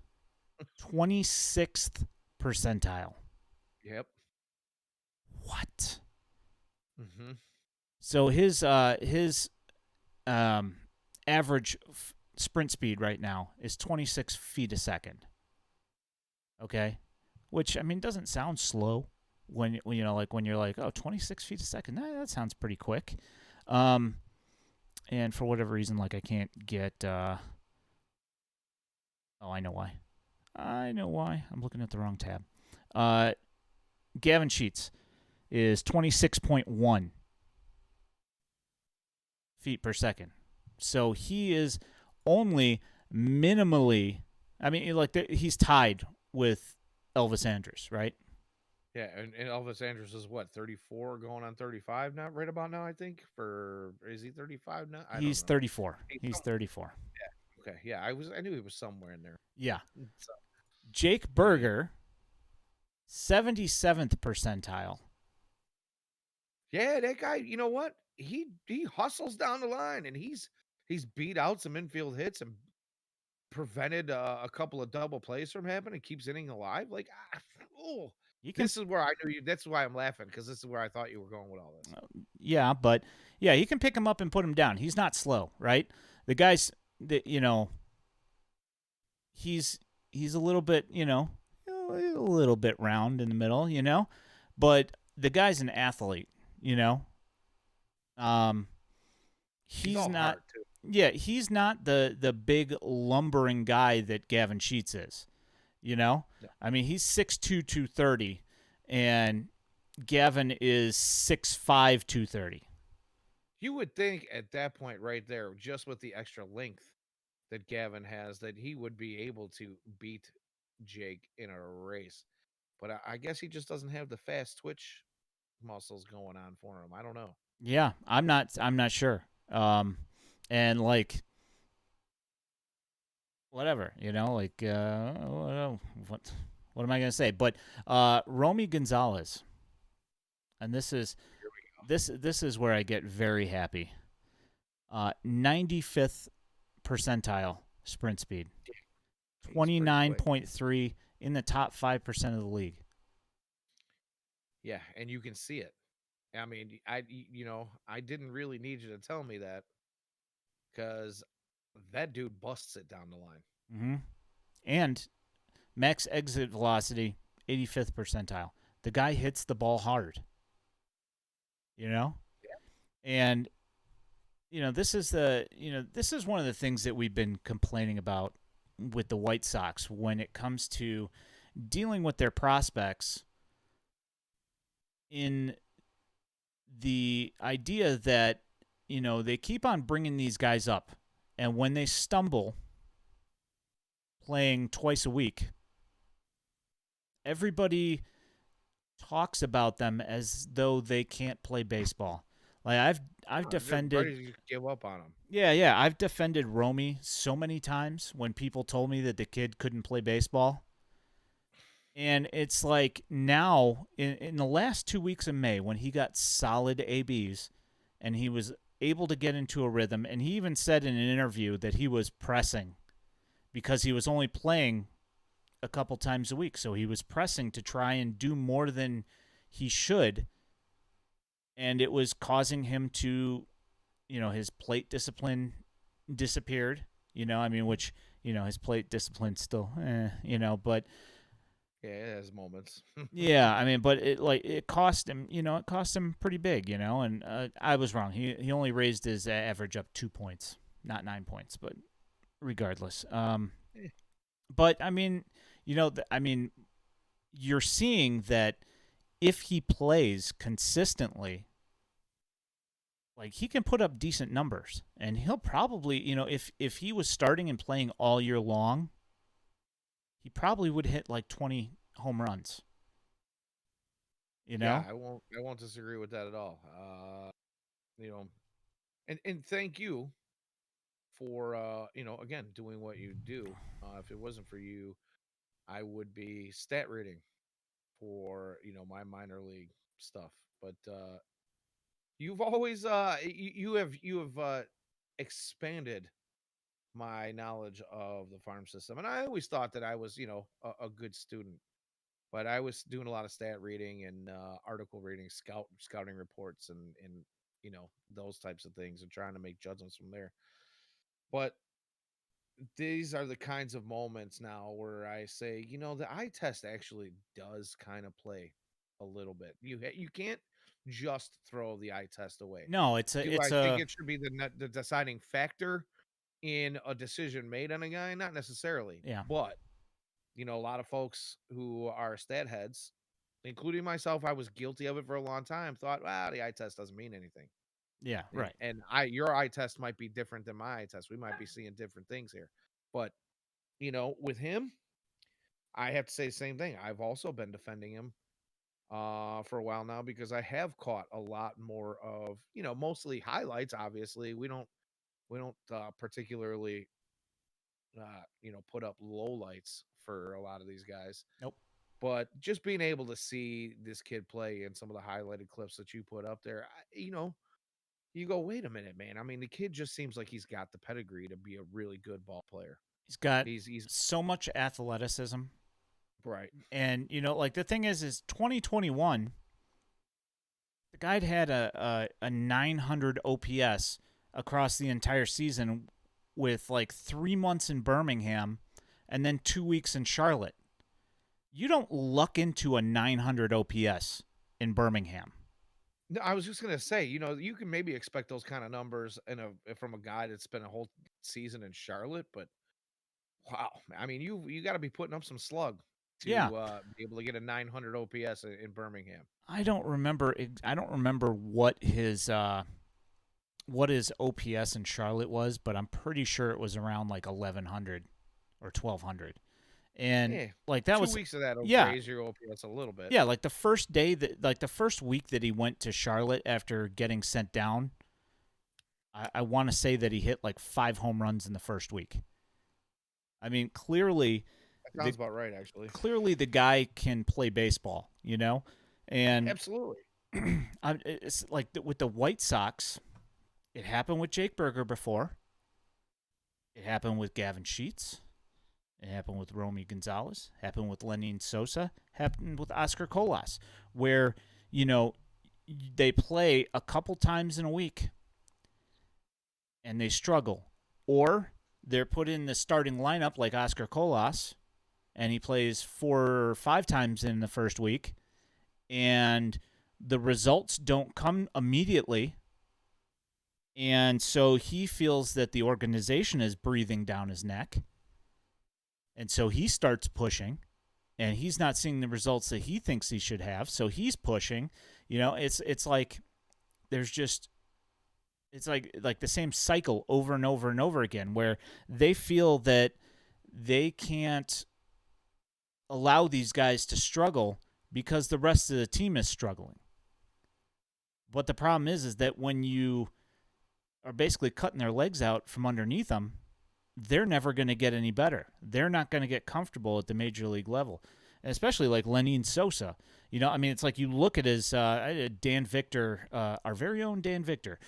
26th percentile. Yep. What? Mm-hmm. So his um, average sprint speed right now is 26 feet a second. Okay, which I mean doesn't sound slow when like when you're like, oh, 26 feet a second. That sounds pretty quick. Um, and for whatever reason, like I can't get. Oh, I know why. I know why. I'm looking at the wrong tab. Uh, Gavin Sheets is 26.1 feet per second. So he is only minimally. I mean, like he's tied with Elvis Andrus, right? Yeah, and Elvis Andrus is what, 34 going on 35 now, right about now, I think. For is he 35 now? I don't He's know. 34. He's He's 34. okay. Yeah, I knew he was somewhere in there. Yeah. So, Jake yeah. Berger, 77th percentile. Yeah, that guy, you know what? He hustles down the line and he's beat out some infield hits and prevented a couple of double plays from happening. Keeps hitting alive. Like, oh, He can, this is where I knew you. That's why I'm laughing because this is where I thought you were going with all this. yeah, but yeah, he can pick him up and put him down. He's not slow, right? The guy's, he's he's a little bit, a little bit round in the middle, but the guy's an athlete, you know. Um, He's he's all not. heart too. Yeah, he's not the big lumbering guy that Gavin Sheets is. You know, No. I mean he's 6'2", 230, and Gavin is 6'5", 230. You would think at that point right there, just with the extra length that Gavin has, that he would be able to beat Jake in a race. But I guess he just doesn't have the fast twitch muscles going on for him. I don't know. Yeah, I'm not sure. And like whatever, like what what am I gonna say? But Romy Gonzalez, and this is where I get very happy. 95th percentile sprint speed, He's pretty quick. 29.3 in the top 5% of the league. Yeah, and you can see it. I mean, I didn't really need you to tell me that because that dude busts it down the line. Mm-hmm. And max exit velocity, 85th percentile. The guy hits the ball hard, you know? And this is one of the things that we've been complaining about with the White Sox when it comes to dealing with their prospects in the idea that they keep on bringing these guys up, and when they stumble playing twice a week, everybody talks about them as though they can't play baseball. Like I've They're defended. ready to just give up on him. Yeah, I've defended Romy so many times when people told me that the kid couldn't play baseball. And it's like now in the last 2 weeks of May when he got solid ABs and he was able to get into a rhythm, and he even said in an interview that he was pressing because he was only playing a couple times a week. So he was pressing to try and do more than he should. And it was causing him to, his plate discipline disappeared. I mean, which, his plate discipline still, but Yeah, it has moments. yeah, I mean, but it cost him, it cost him pretty big, and I was wrong. He only raised his average up 2 points, not 9 points, but regardless. But I mean, I mean, you're seeing that if he plays consistently, like he can put up decent numbers, and he'll probably, if he was starting and playing all year long, he probably would hit like 20 home runs. You Yeah, know? I won't disagree with that at all. You know, and thank you for again doing what you do. If it wasn't for you, I would be stat reading for my minor league stuff. But you've always you have expanded my knowledge of the farm system, and I always thought that I was a good student. But I was doing a lot of stat reading and article reading, scouting reports, and those types of things, and trying to make judgments from there. But these are the kinds of moments now where I say, the eye test actually does kind of play a little bit. You can't just throw the eye test away. No, it's a Do I it's think a it should be the deciding factor in a decision made on a guy? Not necessarily, yeah, but a lot of folks who are stat heads, including myself, I was guilty of it for a long time. Thought, well, the eye test doesn't mean anything, yeah, and right. your eye test might be different than my eye test. We might be seeing different things here, but with him, I have to say the same thing. I've also been defending him for a while now because I have caught a lot more of mostly highlights. Obviously, we don't particularly put up low lights for a lot of these guys. Nope. But just being able to see this kid play in some of the highlighted clips that you put up there, you go, wait a minute, man. I mean, the kid just seems like he's got the pedigree to be a really good ball player. He's got He's so much athleticism, right. and like the thing is 2021. The guy had a 900 OPS across the entire season, with like 3 months in Birmingham, and then 2 weeks in Charlotte. You don't luck into a 900 OPS in Birmingham. No, I was just gonna say, you can maybe expect those kind of numbers from a guy that's spent a whole season in Charlotte, but wow, I mean, you got to be putting up some slug Yeah, to be able to get a 900 OPS in Birmingham. I don't remember. I don't remember what his OPS in Charlotte was, but I'm pretty sure it was around like 1100 or 1200. And Yeah, like that two was, weeks of that will yeah, raise your OPS a little bit. yeah. Like the first week that he went to Charlotte after getting sent down, I want to say that he hit like 5 home runs in the first week. I mean, That the sounds about right, actually. clearly the guy can play baseball, and Absolutely. it's like with the White Sox. It happened with Jake Berger before. It happened with Gavin Sheets. It happened with Romy Gonzalez. Happened with Lenin Sosa. Happened with Oscar Colas, where you know they play a couple times in a week and they struggle, or they're put in the starting lineup like Oscar Colas, and he plays 4 or 5 times in the first week, and the results don't come immediately. And so he feels that the organization is breathing down his neck. And so he starts pushing, and he's not seeing the results that he thinks he should have. So he's pushing. It's like there's just it's like the same cycle over and over and over again, where they feel that they can't allow these guys to struggle because the rest of the team is struggling. But the problem is that when you are basically cutting their legs out from underneath them, they're never going to get any better. They're not going to get comfortable at the major league level, and especially like Lenin Sosa. I mean, it's like you look at his Dan Victor, our very own Dan Victor,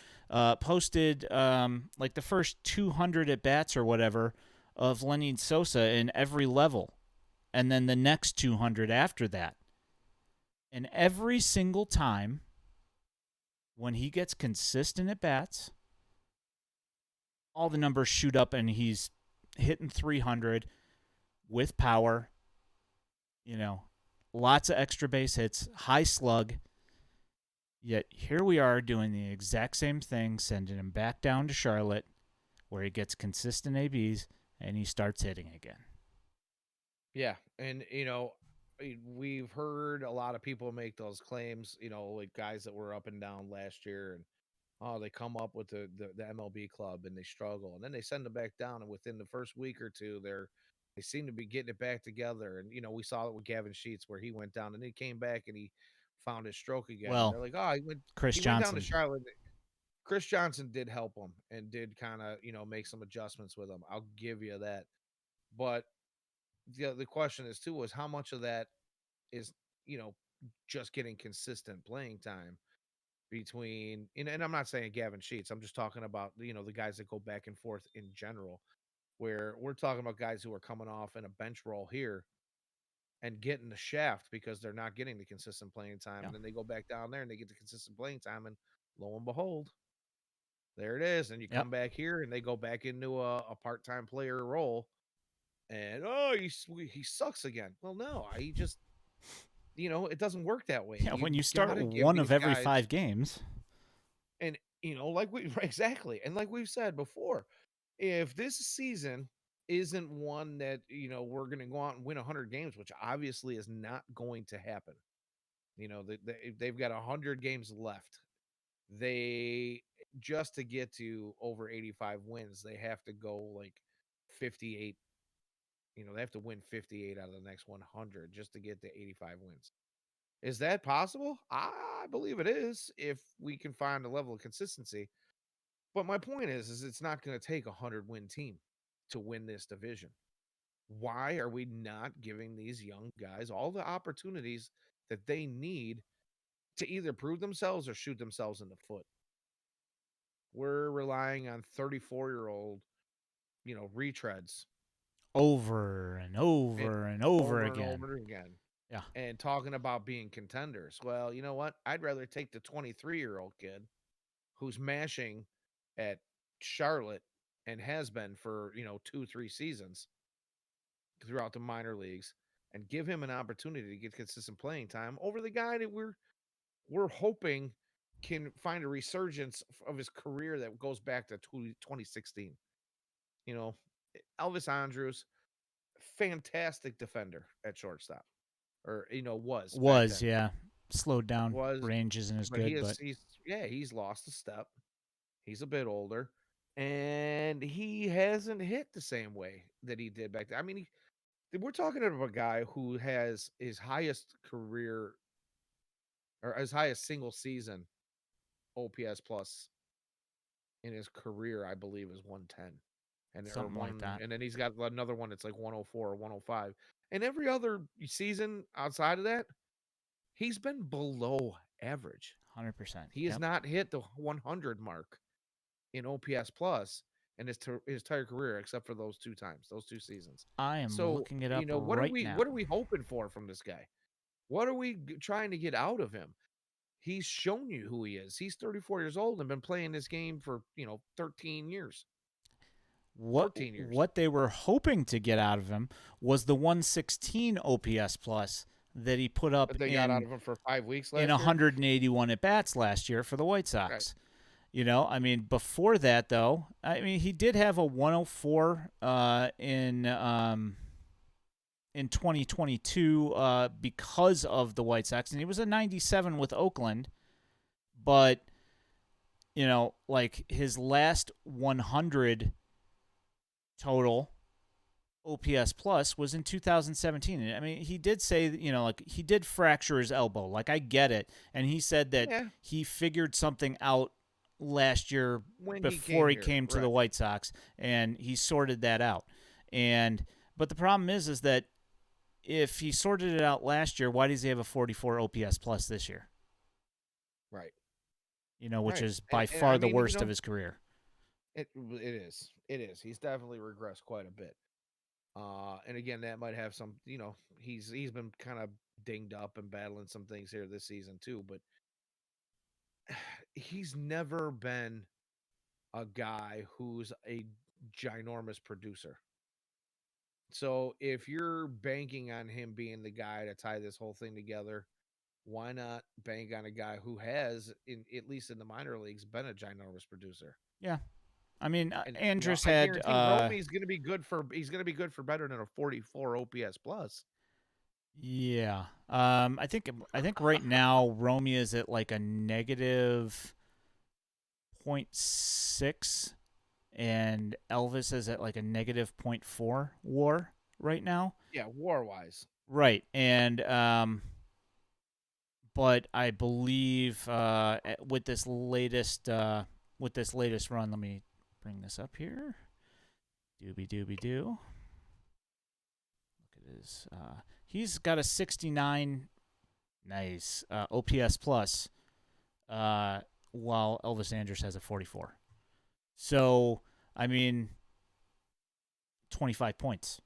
posted like the first 200 at bats or whatever of Lenin Sosa in every level, and then the next 200 after that. And every single time when he gets consistent at bats, all the numbers shoot up and he's hitting 300 with power, lots of extra base hits, high slug. Yet here we are doing the exact same thing, sending him back down to Charlotte where he gets consistent ABs and he starts hitting again. Yeah, and we've heard a lot of people make those claims. Like guys that were up and down last year, and they come up with the MLB club and they struggle, and then they send them back down, and within the first week or two, they seem to be getting it back together. And we saw it with Gavin Sheets where he went down and he came back and he found his stroke again. And Well, they're like, oh, he went Chris he went down to Johnson. Charlotte. Chris Johnson did help him and did kind of make some adjustments with him. I'll give you that, but the question is too was how much of that is you know just getting consistent playing time between and I'm not saying Gavin Sheets. I'm just talking about the guys that go back and forth in general. Where we're talking about guys who are coming off in a bench role here and getting the shaft because they're not getting the consistent playing time, Yeah. and then they go back down there and they get the consistent playing time, and lo and behold, there it is. And you Yep. come back here and they go back into a part-time player role, and oh, he sucks again. Well, no, he just it doesn't work that way. Yeah. When You you start gotta give one of these every guys, 5 games. and like we exactly, and like we've said before, if this season isn't one that we're going to go out and win 100 games, which obviously is not going to happen. They've got 100 games left. They just to get to over 85 wins, they have to go like 58. They have to win 58 out of the next 100 just to get to 85 wins. Is that possible? I believe it is if we can find a level of consistency. But my point is it's not going to take a 100-win team to win this division. Why are we not giving these young guys all the opportunities that they need to either prove themselves or shoot themselves in the foot? We're relying on 34-year-old, retreads Over and and over and over over and again. over again Yeah. and talking about being contenders. Well, you know what? I'd rather take the 23-year-old kid who's mashing at Charlotte and has been for, 2, 3 seasons throughout the minor leagues and give him an opportunity to get consistent playing time over the guy that we're hoping can find a resurgence of his career that goes back to 2016. You know, Elvis Andrews, fantastic defender at shortstop, or was back Was, then. yeah. Slowed down. Was, Range isn't as but he good, is but he's lost a step. He's a bit older, and he hasn't hit the same way that he did back then. I mean, we're talking about a guy who has his highest career or his highest single season OPS plus in his career, I believe, is 110. something like that. And then he's got another one that's like 104 or 105. And every other season outside of that, he's been below average. 100%. He has Yep. not hit the 100 mark in OPS plus in his entire career, except for those 2 times, those 2 seasons. I am So, looking it up what are right we now. what are we hoping for from this guy? What are we trying to get out of him? He's shown you who he is. He's 34 years old and been playing this game for 13 years, What 14 years. what they were hoping to get out of him was the 116 OPS plus that he put up But they got out in of him for 5 weeks in last year. 181 at bats last year for the White Right. Sox. I mean, before that though, I mean, he did have a 104 in 2022 because of the White Sox, and he was a 97 with Oakland, but like his last 100 total OPS plus was in 2017. I mean, he did say, like he did fracture his elbow. Like I get it. And he said that Yeah. he figured something out last year When he before came he here. came to Right. the White Sox, and he sorted that out. But the problem is that if he sorted it out last year, why does he have a 44 OPS plus this year? Right. Which Right. is by And far I the mean, worst of his career. it is. It is. He's definitely regressed quite a bit. And again, that might have some, he's been kind of dinged up and battling some things here this season too, but he's never been a guy who's a ginormous producer. So if you're banking on him being the guy to tie this whole thing together, why not bank on a guy who has, in at least in the minor leagues, been a ginormous producer? Yeah. I mean, And Andrus I had guarantee Romy's going to be good for better than a 44 OPS plus. yeah. I think right now Romy is at like a negative .6 and Elvis is at like a negative .4 WAR right now. Yeah, war wise. Right. And but I believe with this latest run, let me bring this up here. Doobie doobie doo. Look is. He's got a 69 nice OPS plus, uh, while Elvis Andrus has a 44. So I mean, 25 points.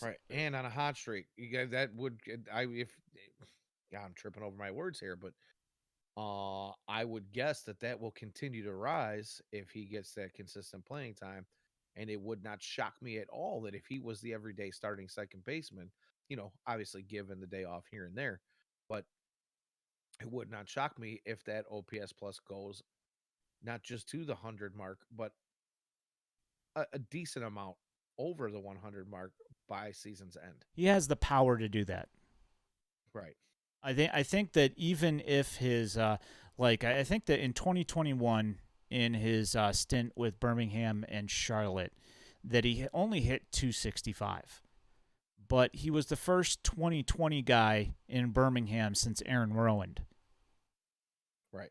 Right. And on a hot streak, you guys that would I if yeah, I'm tripping over my words here, but I would guess that that will continue to rise if he gets that consistent playing time, and it would not shock me at all that if he was the everyday starting second baseman, obviously given the day off here and there, but it would not shock me if that OPS plus goes not just to the 100 mark, but a decent amount over the 100 mark by season's end. He has the power to do that. Right. I think that even if his I think that in 2021 in his stint with Birmingham and Charlotte that he only hit 265. But he was the first 2020 guy in Birmingham since Aaron Rowand. Right.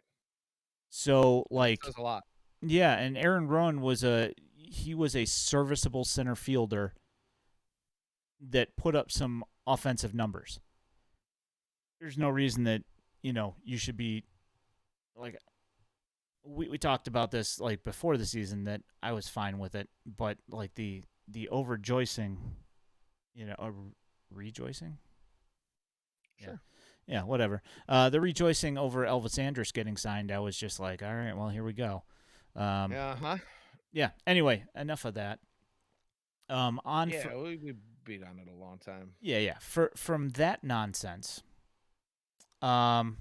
So And that like says a lot. yeah, and Aaron Rowand was a serviceable center fielder that put up some offensive numbers. There's no reason that you should be like we talked about this like before the season that I was fine with it, but like the overjoicing, rejoicing. Yeah, Sure. yeah, whatever. The rejoicing over Elvis Andrus getting signed, I was just like, all right, well, here we go. Um, Yeah. Huh. yeah. Anyway, enough of that. Yeah. We beat on it a long time. Yeah, yeah. From that nonsense. Um,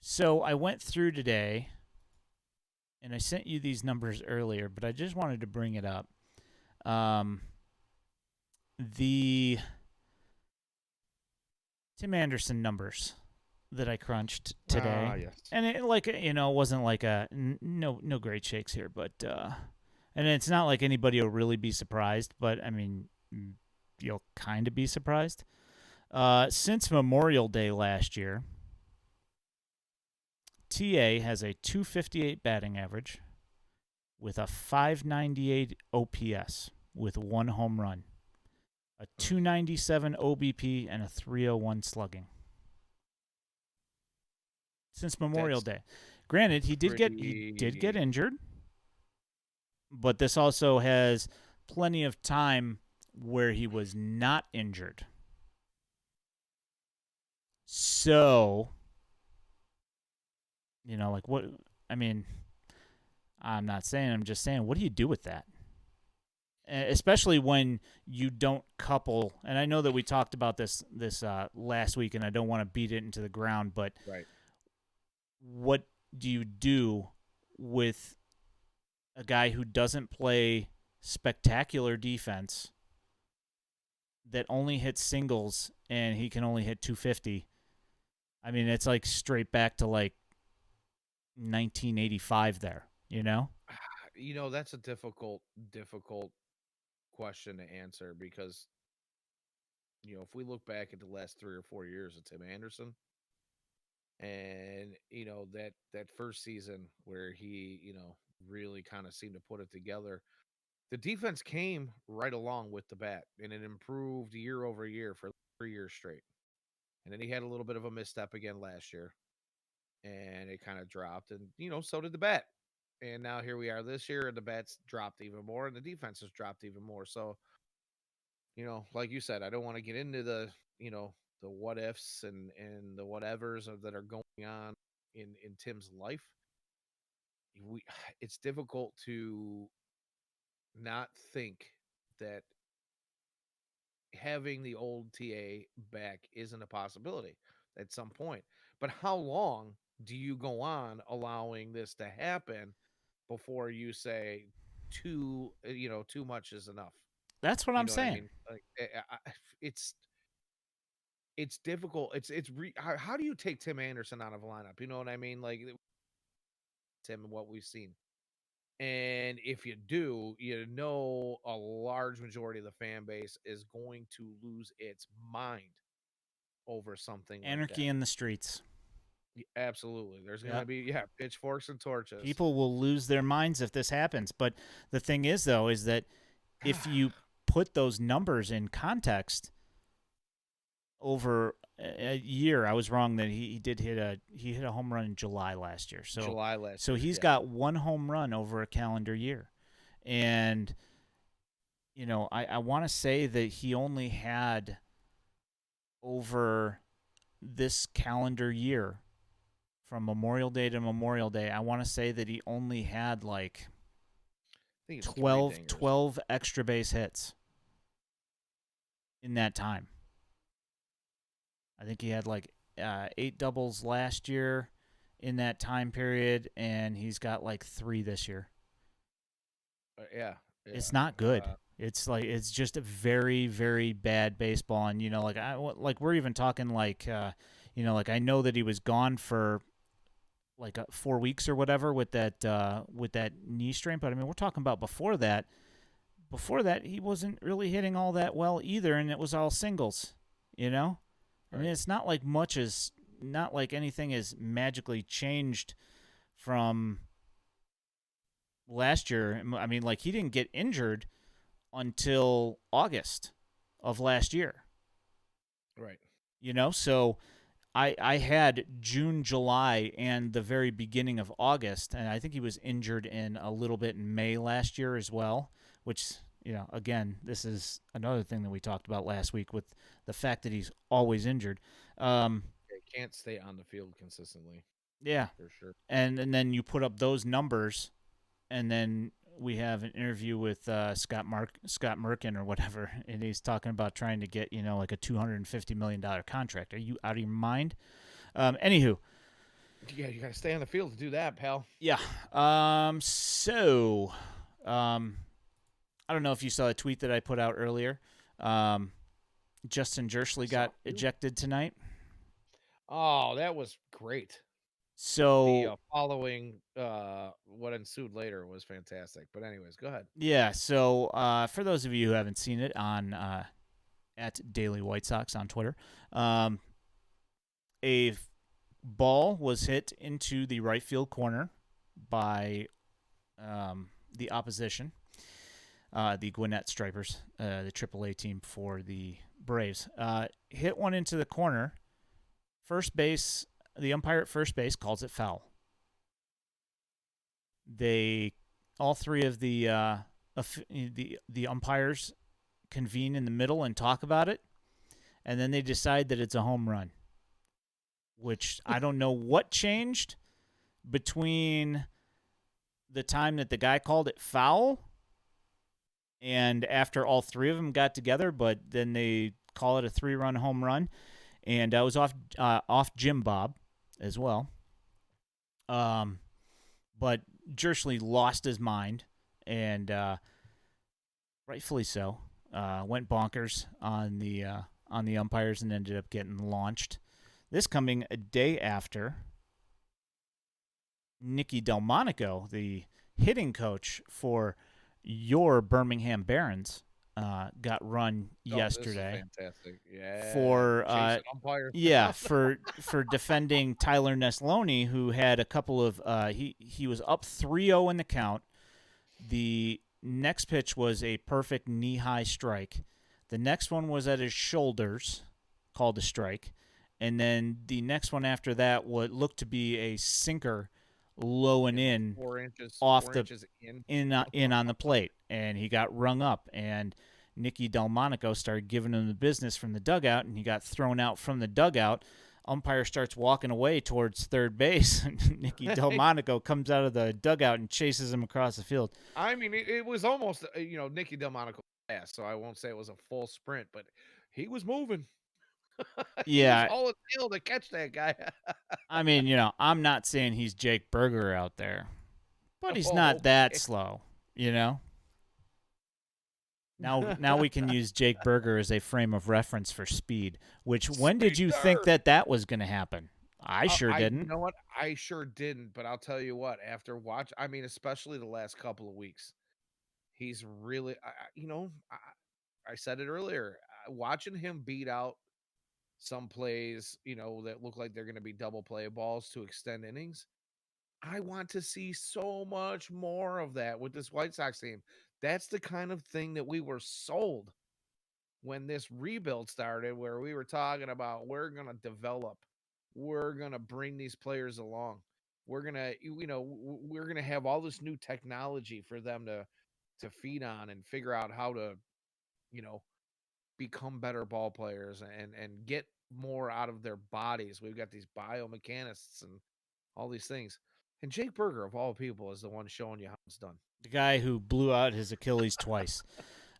so I went through today, and I sent you these numbers earlier, but I just wanted to bring it up. Um, the Tim Anderson numbers that I crunched today, Ah, yes. and it wasn't like no great shakes here, but and it's not like anybody will really be surprised, but I mean you'll kind of be surprised. Since Memorial Day last year, TA has a 258 batting average with a 598 OPS with one home run, a 297 OBP, and a 301 slugging. Since Memorial That's Day. Granted, he did get pretty. injured, but this also has plenty of time where he was not injured. So, like what I mean, I'm not saying, I'm just saying what do you do with that? Especially when you don't couple, and I know that we talked about this last week, and I don't want to beat it into the ground, but Right. what do you do with a guy who doesn't play spectacular defense that only hits singles and he can only hit 250? I mean, it's like straight back to like 1985 there, That's a difficult question to answer because, if we look back at the last 3 or 4 years of Tim Anderson and, that first season where he, really kind of seemed to put it together, the defense came right along with the bat and it improved year over year for 3 years straight. And then he had a little bit of a misstep again last year and it kind of dropped. And, so did the bat. And now here we are this year, and the bats dropped even more, and the defense has dropped even more. So, like you said, I don't want to get into the what ifs and the whatevers that are going on in Tim's life. We, it's difficult to not think that having the old TA back isn't a possibility at some point. But how long do you go on allowing this to happen before you say too much is enough? That's what You I'm know what I saying. mean? Like it's it's difficult. How do you take Tim Anderson out of a lineup? You know what I mean? Like Tim and what we've seen. And if you do, a large majority of the fan base is going to lose its mind over something like Anarchy that. in the streets. Absolutely. There's going to Yep. be, yeah, pitchforks and torches. People will lose their minds if this happens. But the thing is, though, is that if you put those numbers in context, over a year. I was wrong that he did hit a home run in July last year. So July last so year. he's Yeah. got one home run over a calendar year. And I want to say that he only had over this calendar year from Memorial Day to Memorial Day, I want to say that he only had like I think it's three 12, dingers. 12 extra base hits in that time. I think he had like 8 doubles last year in that time period, and he's got like 3 this year. Yeah. It's Yeah. not good. It's just a very very bad baseball, and like we're even talking like like I know that he was gone for like 4 weeks or whatever with that knee strain, but I mean we're talking about before that. Before that, he wasn't really hitting all that well either, and it was all singles. You know, I mean Right. it's not like anything has magically changed from last year. I mean, like he didn't get injured until August of last year. Right. So I had June, July, and the very beginning of August, and I think he was injured in a little bit in May last year as well. Which again, this is another thing that we talked about last week with the fact that he's always injured. Um, They can't stay on the field consistently yeah, for sure. and then you put up those numbers, and then we have an interview with Scott Merkin or whatever, and he's talking about trying to get like a $250 million contract. Are you out of your mind? Anywho, Yeah, you gotta stay on the field to do that, pal. yeah. So, um, I don't know if you saw a tweet that I put out earlier. Um, Justin I Jersley saw got a few. ejected tonight. Oh, that was great. The So following what ensued later was fantastic. But anyways, go ahead. yeah. So for those of you who haven't seen it on at Daily White Sox on Twitter, um, a ball was hit into the right field corner by the opposition, the Gwinnett Stripers, the AAA team for the Braves. Hit one into the corner. First base, the umpire at first base calls it foul. They, all three of the umpires convene in the middle and talk about it, and then they decide that it's a home run. Which I don't know what changed between the time that the guy called it foul and after all three of them got together, but then they call it a 3-run home run, and I was off Jim Bob as well. Um, but Jersley lost his mind, and rightfully so. Went bonkers on the umpires and ended up getting launched. This coming a day after Nicky Delmonico, the hitting coach for your Birmingham Barons, got run Oh, this is yesterday fantastic. Yeah. for Chasing umpires yeah down. for defending Tyler Neslony, who had a couple of he was up 3-0 in the count. The next pitch was a perfect knee high strike. The next one was at his shoulders, called a strike. And then the next one after that would look to be a sinker low and Yeah, like in 4 inches, off four the inches in. in on the plate, and he got rung up. And Nicky Delmonico started giving him the business from the dugout, and he got thrown out from the dugout. Umpire starts walking away towards third base, and Nicky Delmonico comes out of the dugout and chases him across the field. I mean, it was almost Nicky Delmonico fast, so I won't say it was a full sprint, but he was moving. He was Yeah, hauling tail to catch that guy. I mean, I'm not saying he's Jake Berger out there, but he's Oh, not that okay. slow, you know? Now we can use Jake Berger as a frame of reference for speed. Which when did you think Speeder. that was going to happen? I sure You didn't. know what? I sure didn't, but I'll tell you what. After I mean, especially the last couple of weeks, he's really, I said it earlier. Watching him beat out some plays, that look like they're going to be double play balls to extend innings. I want to see so much more of that with this White Sox team. That's the kind of thing that we were sold. when this rebuild started, where we were talking about we're going to develop, we're going to bring these players along, we're going to, we're going to have all this new technology for them to feed on and figure out how to, you know, become better ball players and get more out of their bodies. We've got these biomechanists and all these things. And Jake Berger, of all people, is the one showing you how it's done. The guy who blew out his Achilles twice.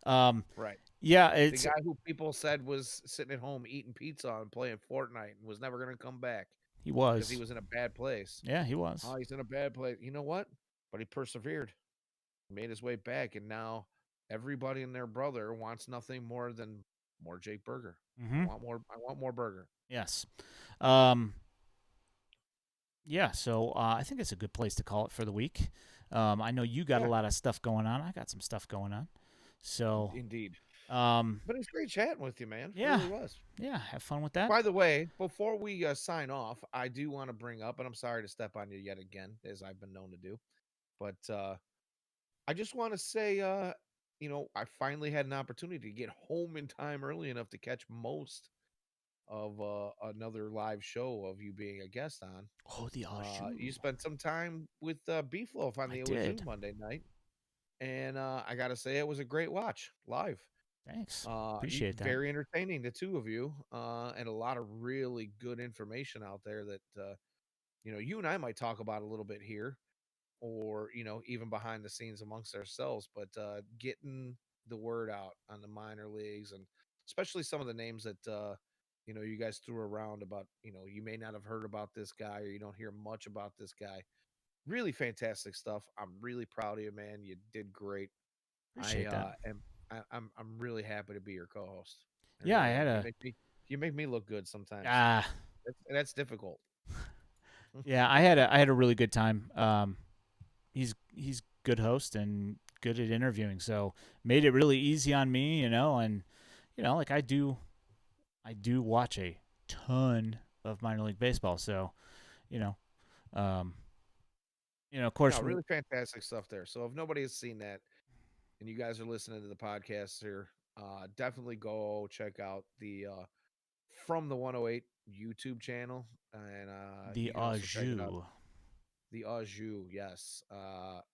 Um, Right. yeah, The it's guy who people said was sitting at home eating pizza and playing Fortnite and was never going to come back he because he was. was in a bad place. Yeah, he was. Oh, he's in a bad place. You know what? But he persevered, made his way back, and now everybody and their brother wants nothing more than more Jake Berger. I Mm-hmm. want more. I want more Berger. Yes. Um, yeah, so I think it's a good place to call it for the week. I know you got a Yeah, lot of stuff going on. I got some stuff going on. So, indeed. um, But it's great chatting with you, man. It yeah, really was. yeah, have fun with that. By the way, before we sign off, I do want to bring up, and I'm sorry to step on you yet again, as I've been known to do, but I just want to say, I finally had an opportunity to get home in time early enough to catch most of another live show of you being a guest on. Oh, the au You jus. spent some time with Beefloaf on I the Oju did. Monday night, and I got to say it was a great watch live. Thanks. Appreciate that. Very entertaining, the two of you, and a lot of really good information out there that you and I might talk about a little bit here, or even behind the scenes amongst ourselves. But getting the word out on the minor leagues, and especially some of the names that you guys threw around about, you may not have heard about this guy or you don't hear much about this guy. Really fantastic stuff. I'm really proud of you, man. You did great. I Appreciate that. am I'm really happy to be your co-host. I Yeah, I really had am. a You make me look good sometimes. ah That's difficult. yeah, I had a really good time. He's good host and good at interviewing, so made it really easy on me, and like I do watch a ton of minor league baseball, so you know, um, of course, No, really fantastic stuff there. So if nobody has seen that and you guys are listening to the podcast here, definitely go check out the From the 108 YouTube channel, and the you can au also check it out. jus. The Aju, yes,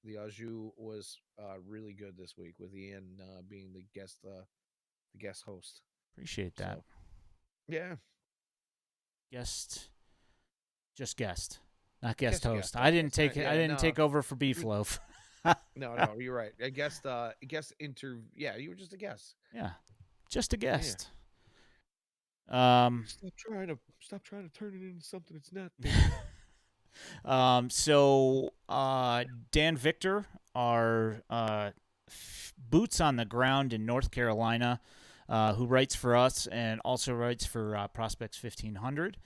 the Aju was really good this week with Ian being the guest host. Appreciate that. So yeah, Guest, just guest, not guest just a guest. host. That's that's not, I yeah, didn't no, take over for Beef Loaf. no, no, you're right. I guess guest interview. Yeah, you were just a guest. Yeah, just a Yeah. guest. Um, Stop trying to turn it into something it's not, Dan. so Dan Victor, our boots on the ground in North Carolina, who writes for us and also writes for Prospects 1500.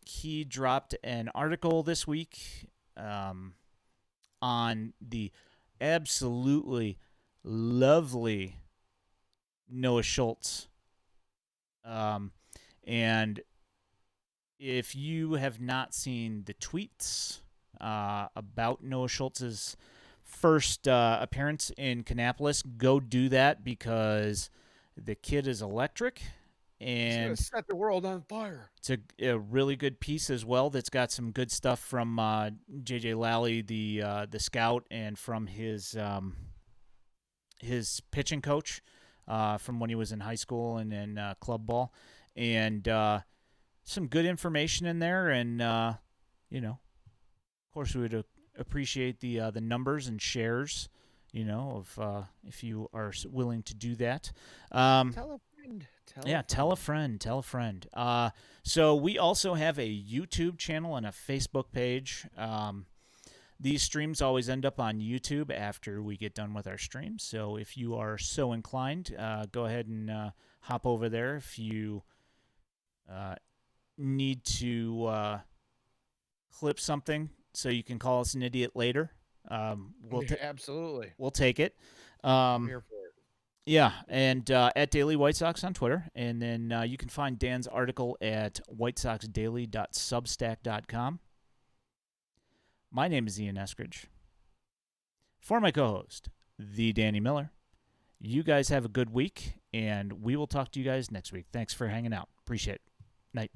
He dropped an article this week on the absolutely lovely Noah Schultz. And if you have not seen the tweets about Noah Schultz's first appearance in Kannapolis, go do that because the kid is electric. He's gonna And set the world on fire. it's a really good piece as well that's got some good stuff from J.J. Lally, the scout, and from his pitching coach from when he was in high school and in club ball. And some good information in there, and of course, we would appreciate the numbers and shares, of if you are willing to do that. Tell a friend. Tell a Yeah, friend. tell a friend, tell a friend. So we also have a YouTube channel and a Facebook page. These streams always end up on YouTube after we get done with our streams. So if you are so inclined, go ahead and hop over there. If you need to clip something so you can call us an idiot later, Yeah, absolutely. we'll take it. I'm Um, here for it. yeah, and at Daily White Sox on Twitter, and then you can find Dan's article at whitesoxdaily.substack.com. My name is Ian Eskridge. For my co-host, the Danny Miller. You guys have a good week, And we will talk to you guys next week. Thanks for hanging out. Appreciate it. Night.